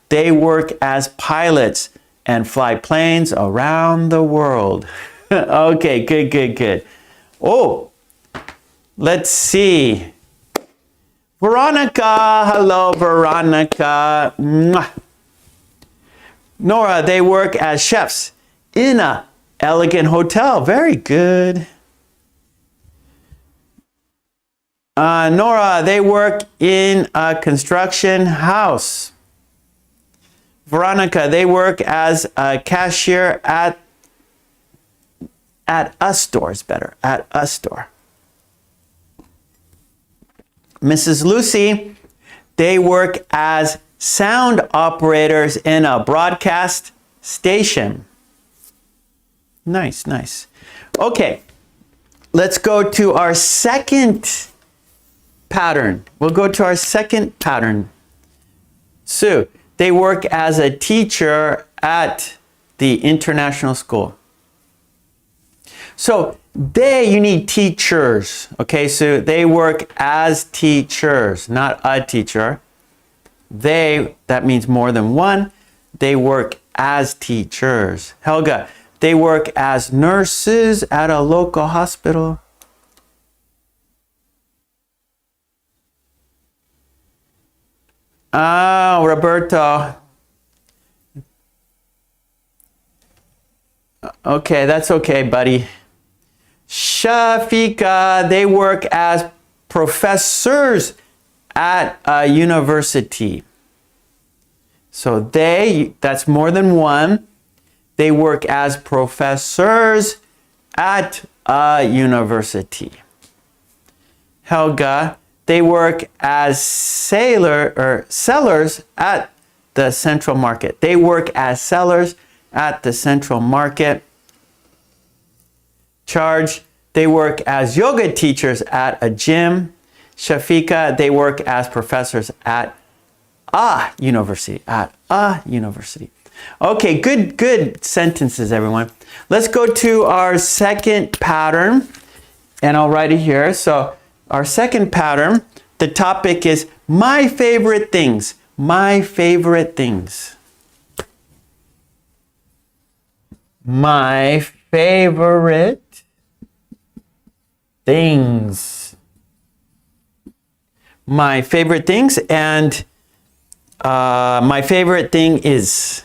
They work as pilots and fly planes around the world. Okay, good. Oh, let's see. Veronica, hello Veronica. Mwah. Nora, they work as chefs in a elegant hotel. Very good. Nora, they work in a construction house. Veronica, they work as a cashier at a store. Is better, at a store. Mrs. Lucy, they work as sound operators in a broadcast station. Nice. Okay, let's go to our second pattern. We'll go to our second pattern. Sue, they work as a teacher at the international school. So you need teachers. Okay, so they work as teachers, not a teacher. That means more than one. They work as teachers. Helga, they work as nurses at a local hospital. Roberto. Okay, that's okay, buddy. Shafika, they work as professors at a university. So that's more than one. They work as professors at a university. Helga, they work as sellers at the central market. They work as sellers at the central market. Charge, they work as yoga teachers at a gym. Shafika, they work as professors at a university. Okay, good sentences, everyone. Let's go to our second pattern, and I'll write it here. So our second pattern, the topic is my favorite things. My favorite things. My favorite things. My favorite things, and my favorite thing is.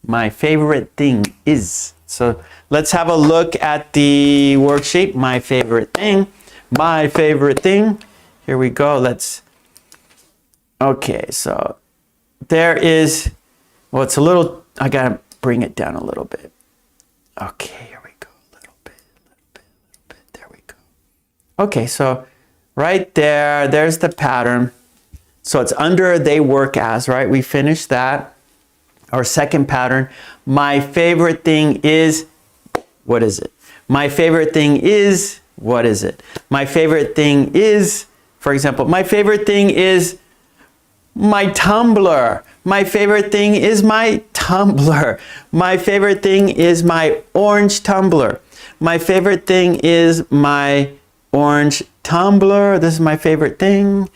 My favorite thing is. So let's have a look at the worksheet. My favorite thing. My favorite thing. Here we go. Okay, so there is, well, it's a little, I gotta bring it down a little bit. Okay, here we go. A little bit. There we go. Okay, so right there, there's the pattern. So it's under they work as, right? We finished that. Our second pattern. My favorite thing is, what is it? My favorite thing is, what is it? My favorite thing is, for example, my favorite thing is my tumbler. My favorite thing is my tumbler. My favorite thing is my orange tumbler. My favorite thing is my orange tumbler. This is my favorite thing.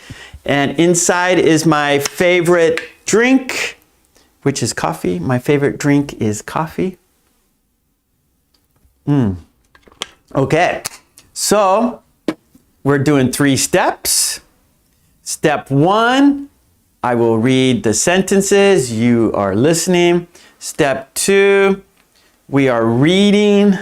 And inside is my favorite drink, which is coffee. My favorite drink is coffee. Okay, so we're doing 3 steps. Step 1, I will read the sentences. You are listening. Step 2, we are reading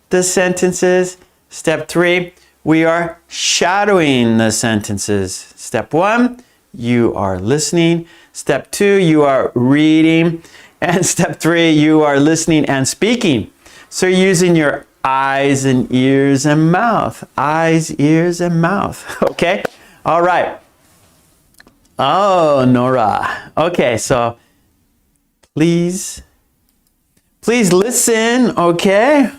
the sentences. Step 3, we are shadowing the sentences. Step 1, you are listening. Step 2, you are reading. And step 3, you are listening and speaking. So you're using your eyes and ears and mouth. Eyes, ears, and mouth. Okay? All right. Oh, Nora. Okay, so please listen, okay?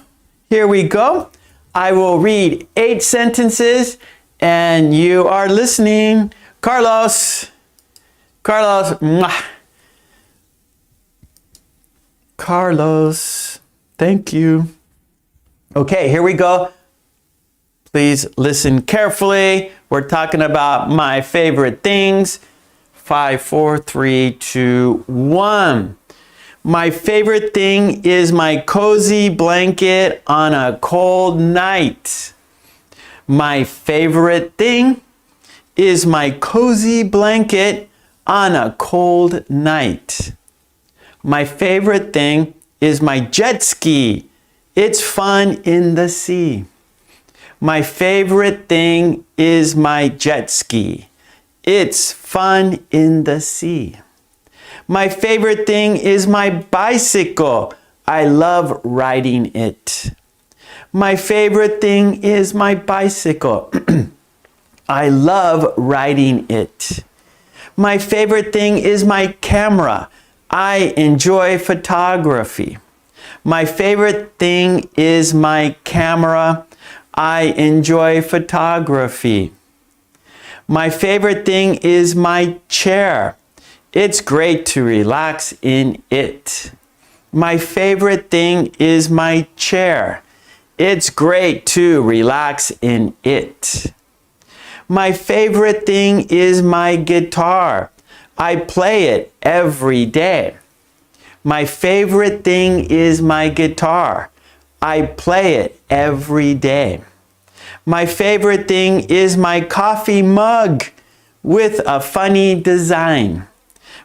Here we go. I will read 8 sentences and you are listening. Carlos, mwah. Carlos, thank you. Okay, here we go. Please listen carefully. We're talking about my favorite things. 5, 4, 3, 2, 1. My favorite thing is my cozy blanket on a cold night. My favorite thing is my cozy blanket on a cold night. My favorite thing is my jet ski. It's fun in the sea. My favorite thing is my jet ski. It's fun in the sea. My favorite thing is my bicycle. I love riding it. My favorite thing is my bicycle. I love riding it. My favorite thing is my camera. I enjoy photography. My favorite thing is my camera. I enjoy photography. My favorite thing is my chair. It's great to relax in it. My favorite thing is my chair. It's great to relax in it. My favorite thing is my guitar. I play it every day. My favorite thing is my guitar. I play it every day. My favorite thing is my coffee mug with a funny design.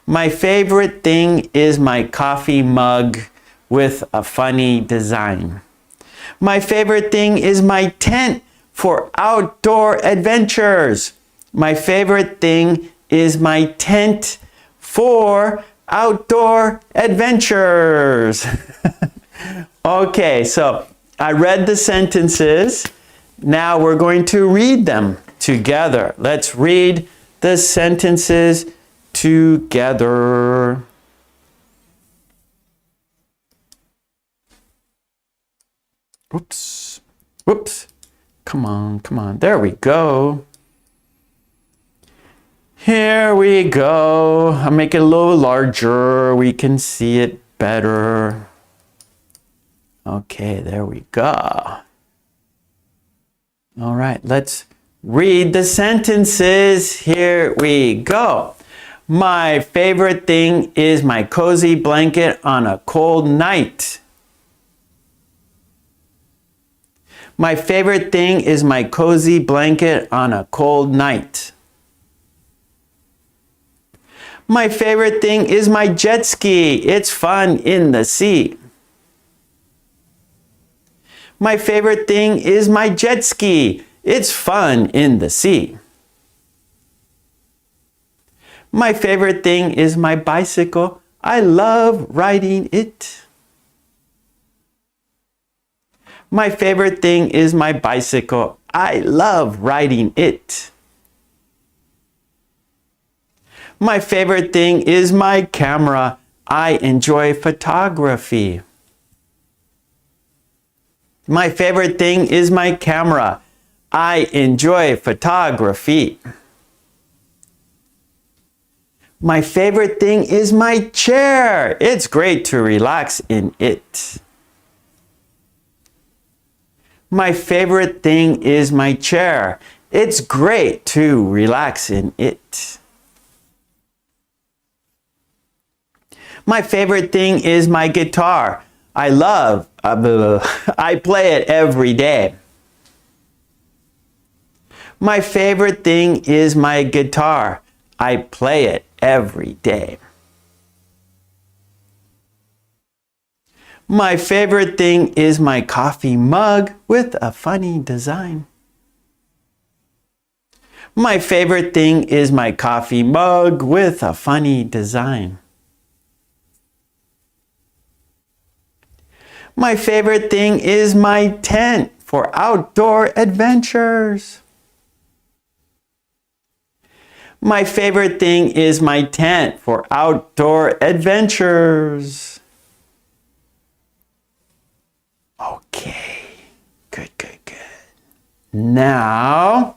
My favorite thing is my coffee mug with a funny design. My favorite thing is my tent for outdoor adventures. My favorite thing is my tent for outdoor adventures. Okay, so I read the sentences. Now we're going to read them together. Let's read the sentences together. Whoops. Whoops. Come on. There we go. Here we go. I'll make it a little larger. We can see it better. Okay, there we go. All right, let's read the sentences. Here we go. My favorite thing is my cozy blanket on a cold night. My favorite thing is my cozy blanket on a cold night. My favorite thing is my jet ski. It's fun in the sea. My favorite thing is my jet ski. It's fun in the sea. My favorite thing is my bicycle. I love riding it. My favorite thing is my bicycle. I love riding it. My favorite thing is my camera. I enjoy photography. My favorite thing is my camera. I enjoy photography. My favorite thing is my chair. It's great to relax in it. My favorite thing is my chair. It's great to relax in it. My favorite thing is my guitar. I play it every day. My favorite thing is my guitar. I play it every day. My favorite thing is my coffee mug with a funny design. My favorite thing is my coffee mug with a funny design. My favorite thing is my tent for outdoor adventures. My favorite thing is my tent for outdoor adventures. Okay, good. Now,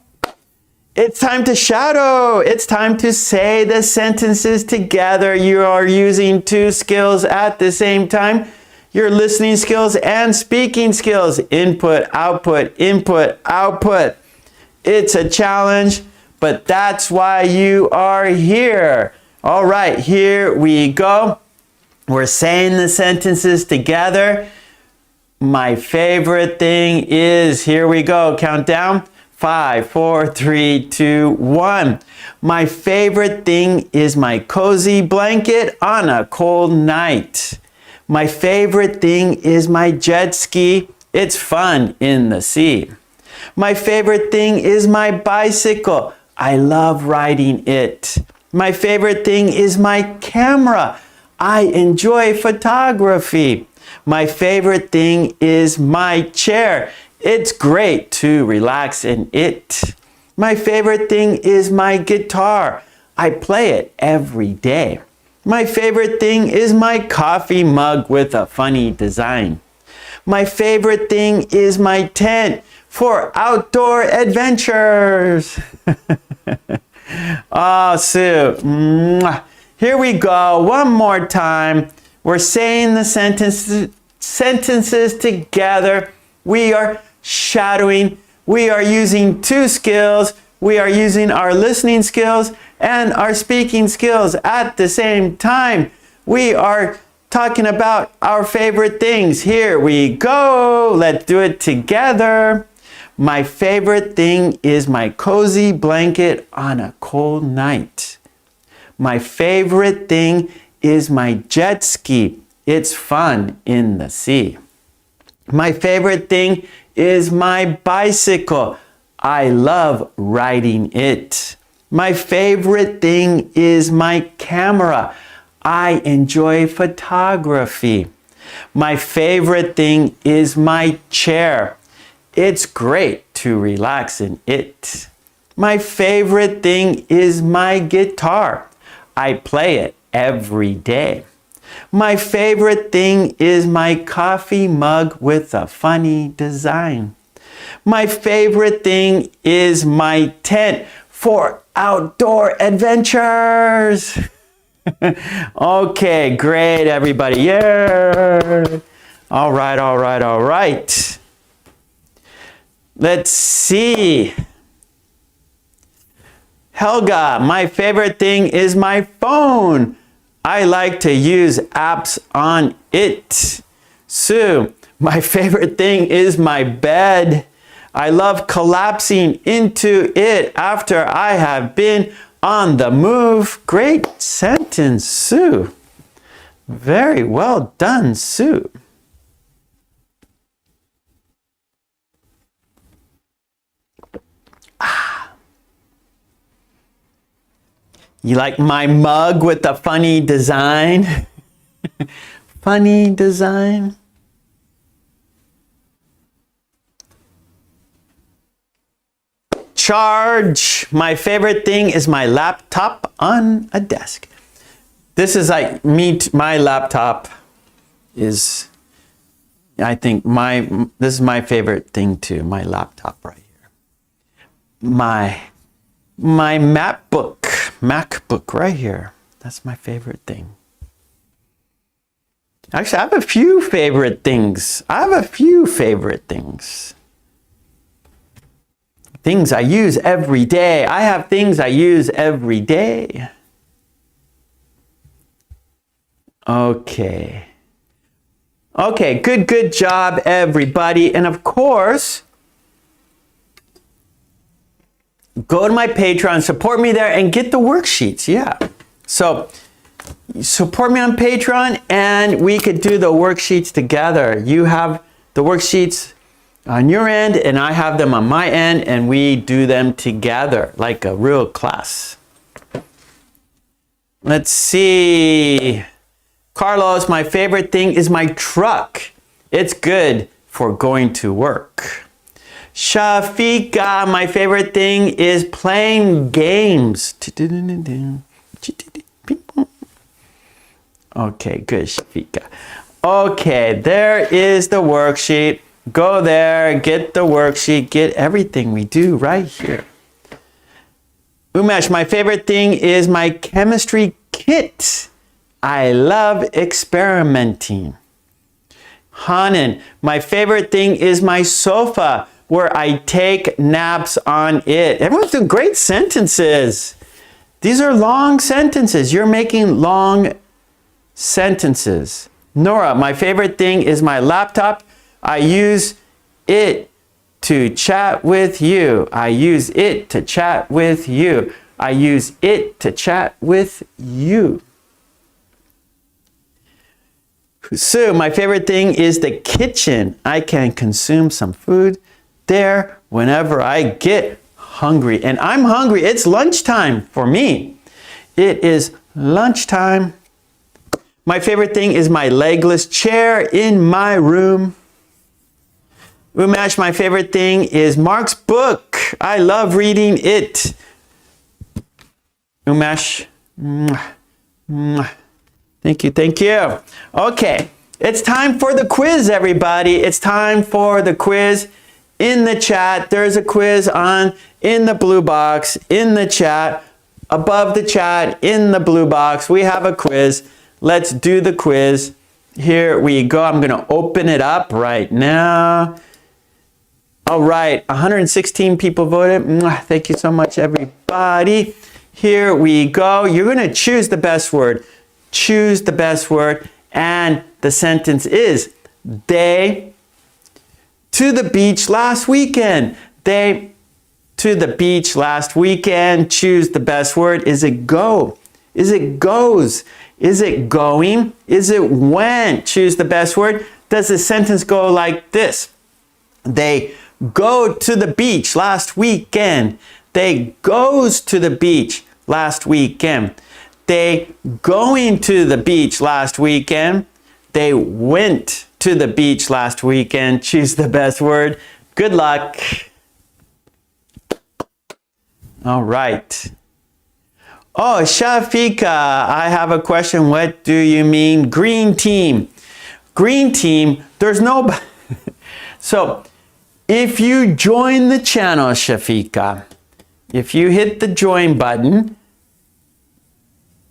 it's time to shadow. It's time to say the sentences together. You are using 2 skills at the same time. Your listening skills and speaking skills. Input, output, input, output. It's a challenge, but that's why you are here. All right, here we go. We're saying the sentences together. My favorite thing is, here we go, countdown. 5, 4, 3, 2, 1. My favorite thing is my cozy blanket on a cold night. My favorite thing is my jet ski. It's fun in the sea. My favorite thing is my bicycle. I love riding it. My favorite thing is my camera. I enjoy photography. My favorite thing is my chair. It's great to relax in it. My favorite thing is my guitar. I play it every day. My favorite thing is my coffee mug with a funny design. My favorite thing is my tent for outdoor adventures. Oh, Sue. Here we go. One more time. We're saying the sentences together. We are shadowing. We are using 2 skills. We are using our listening skills and our speaking skills at the same time. We are talking about our favorite things. Here we go. Let's do it together. My favorite thing is my cozy blanket on a cold night. My favorite thing is my jet ski. It's fun in the sea. My favorite thing is my bicycle. I love riding it. My favorite thing is my camera. I enjoy photography. My favorite thing is my chair. It's great to relax in it. My favorite thing is my guitar. I play it every day. My favorite thing is my coffee mug with a funny design. My favorite thing is my tent for outdoor adventures. Okay, great, everybody. Yeah. All right. Let's see. Helga, my favorite thing is my phone. I like to use apps on it. Sue, my favorite thing is my bed. I love collapsing into it after I have been on the move. Great sentence, Sue. Very well done, Sue. You like my mug with the funny design? Funny design. Charge. My favorite thing is my laptop on a desk. This is like my laptop is, I think this is my favorite thing too, my laptop right here. My MacBook right here. That's my favorite thing. Actually, I have a few favorite things. Things I use every day. I have things I use every day. Okay. Okay, good job, everybody. And of course, go to my Patreon, support me there, and get the worksheets. Yeah. So, support me on Patreon, and we could do the worksheets together. You have the worksheets on your end, and I have them on my end, and we do them together like a real class. Let's see. Carlos, my favorite thing is my truck. It's good for going to work. Shafika, my favorite thing is playing games. Okay, good, Shafika. Okay, there is the worksheet. Go there, get the worksheet, get everything we do right here. Umesh, my favorite thing is my chemistry kit. I love experimenting. Hanan, my favorite thing is my sofa where I take naps on it. Everyone's doing great sentences. These are long sentences. You're making long sentences. Nora, my favorite thing is my laptop. I use it to chat with you. I use it to chat with you. I use it to chat with you. Sue, my favorite thing is the kitchen. I can consume some food there whenever I get hungry. And I'm hungry. It's lunchtime for me. It is lunchtime. My favorite thing is my legless chair in my room. Umesh, my favorite thing is Mark's book. I love reading it. Umesh, thank you. Okay, it's time for the quiz, everybody. It's time for the quiz. In the chat, there's a quiz in the blue box, in the chat, above the chat, in the blue box, we have a quiz. Let's do the quiz. Here we go. I'm going to open it up right now. All right, 116 people voted. Thank you so much, everybody. Here we go. You're going to choose the best word. Choose the best word. And the sentence is, they to the beach last weekend. They to the beach last weekend. Choose the best word. Is it go? Is it goes? Is it going? Is it went? Choose the best word. Does the sentence go like this? They go to the beach last weekend. They goes to the beach last weekend. They going to the beach last weekend. They went to the beach last weekend. Choose the best word. Good luck. All right. Oh, Shafika, I have a question. What do you mean green team? Green team, there's no... So, if you join the channel, Shafika, if you hit the join button,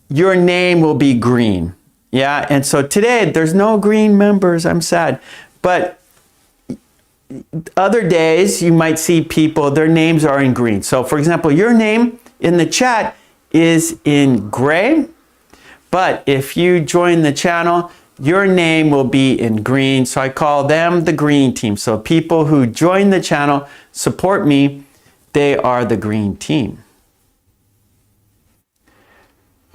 your name will be green. Yeah, and so today there's no green members. I'm sad. But other days you might see people, their names are in green. So for example, your name in the chat is in gray. But if you join the channel, your name will be in green. So I call them the green team. So people who join the channel, support me, they are the green team.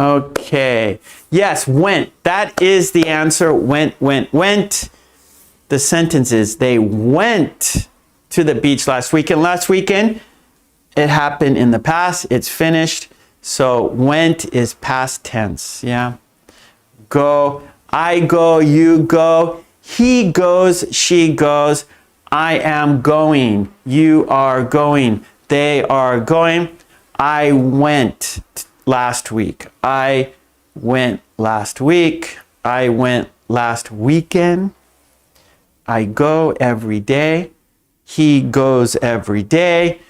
Okay. Yes, went. That is the answer. Went. The sentence is, they went to the beach last weekend. Last weekend, it happened in the past. It's finished. So went is past tense, yeah? Go, I go, you go, he goes, she goes, I am going, you are going, they are going. I went last week. I went last week. I went last weekend. I go every day. He goes every day.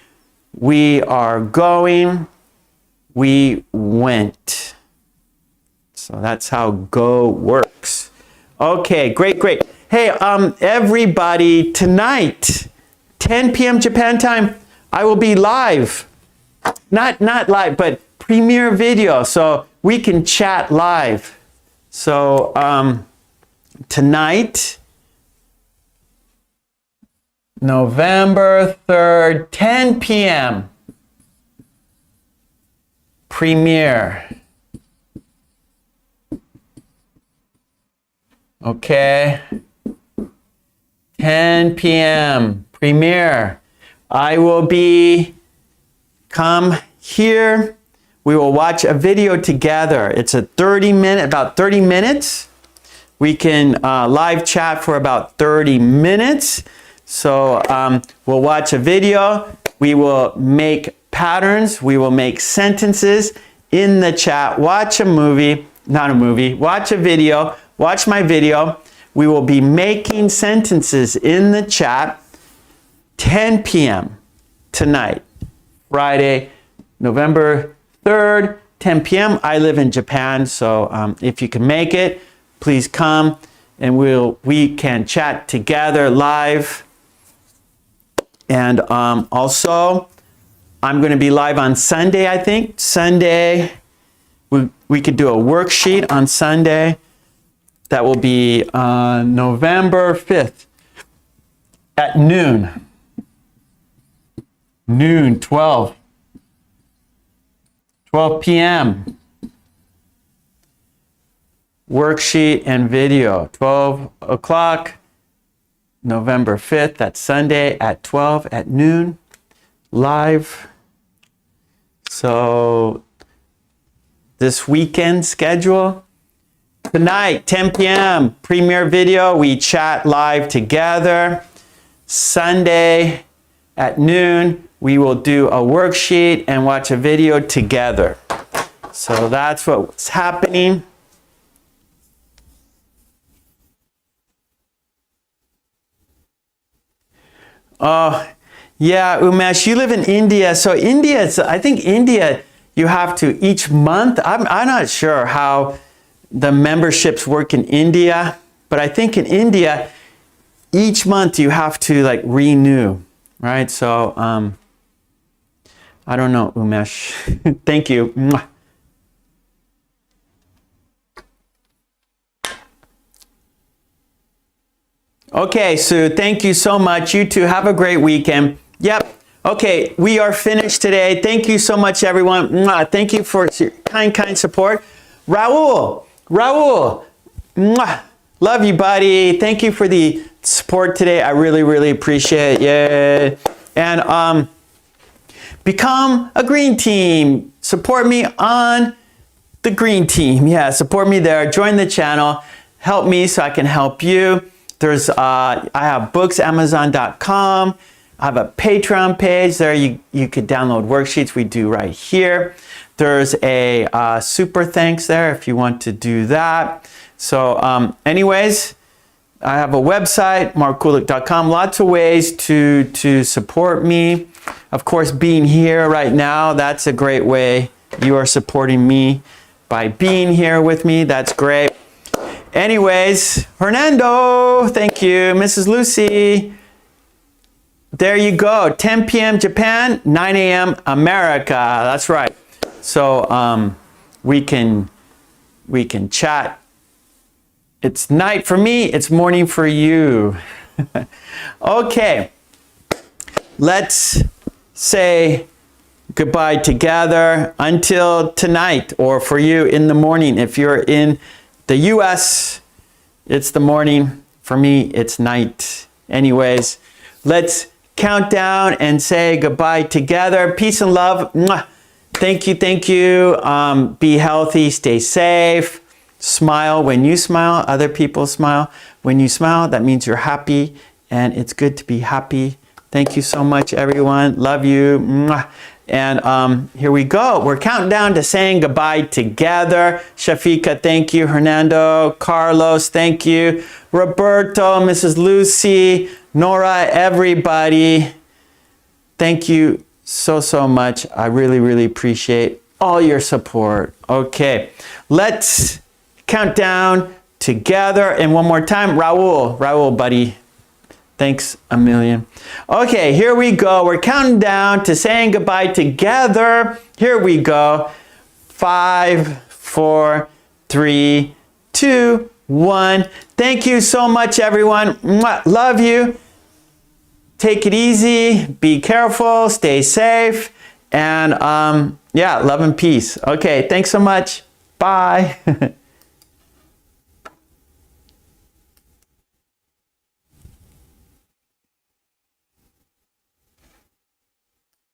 We are going. We went. So that's how go works. Okay, great, great. Hey, everybody, tonight, 10 p.m. Japan time, I will be live. Not live, but premiere video, so we can chat live. So tonight, November 3rd, 10 p.m. Premiere. Okay. 10 p.m. Premiere. I will be, come here. We will watch a video together. It's a about 30 minutes. We can live chat for about 30 minutes. So we'll watch a video. We will make patterns. We will make sentences in the chat. Watch a movie, not a movie. Watch a video. Watch my video. We will be making sentences in the chat 10 p.m. tonight, Friday, November 3rd, 10 p.m. I live in Japan, so if you can make it, please come and we can chat together live. And also, I'm going to be live on Sunday, I think. Sunday, we could do a worksheet on Sunday. That will be November 5th at noon. Noon, 12 p.m. Worksheet and video, 12 o'clock, November 5th, that's Sunday at 12 at noon, live. So this weekend schedule, tonight, 10 p.m., premiere video, we chat live together. Sunday at noon, we will do a worksheet and watch a video together. So that's what's happening. Oh, yeah, Umesh, you live in India. So I think India, you have to each month. I'm not sure how the memberships work in India, but I think in India, each month you have to like renew, right? So I don't know, Umesh. Thank you. Okay, Sue, thank you so much. You too, have a great weekend. Yep. Okay, we are finished today. Thank you so much, everyone. Thank you for your kind support. Raul, love you, buddy. Thank you for the support today. I really appreciate it. Yeah. And become a green team. Support me on the green team. Yeah, support me there. Join the channel. Help me so I can help you. There's I have books, Amazon.com. I have a Patreon page there. You could download worksheets we do right here. There's a super thanks there if you want to do that. So anyways, I have a website, markkulek.com. Lots of ways to support me. Of course, being here right now, that's a great way. You are supporting me by being here with me. That's great. Anyways, Hernando, thank you. Mrs. Lucy, there you go. 10 p.m. Japan, 9 a.m. America. That's right. So we can chat. It's night for me. It's morning for you. Okay. Let's say goodbye together until tonight, or for you in the morning. If you're in the US, it's the morning. For me, it's night. Anyways, let's count down and say goodbye together. Peace and love. Mwah. Thank you, thank you. Be healthy, stay safe. Smile when you smile, other people smile. When you smile, that means you're happy, and it's good to be happy. Thank you so much, everyone. Love you. Mwah. And here we go. We're counting down to saying goodbye together. Shafika, thank you. Hernando, Carlos, thank you. Roberto, Mrs. Lucy, Nora, everybody. Thank you so much. I really appreciate all your support. Okay, let's count down together. And one more time, Raul, buddy. Thanks a million. Okay, here we go. We're counting down to saying goodbye together. Here we go. 5, 4, 3, 2, 1. Thank you so much, everyone. Mwah. Love you. Take it easy. Be careful. Stay safe. And yeah, love and peace. Okay, thanks so much. Bye.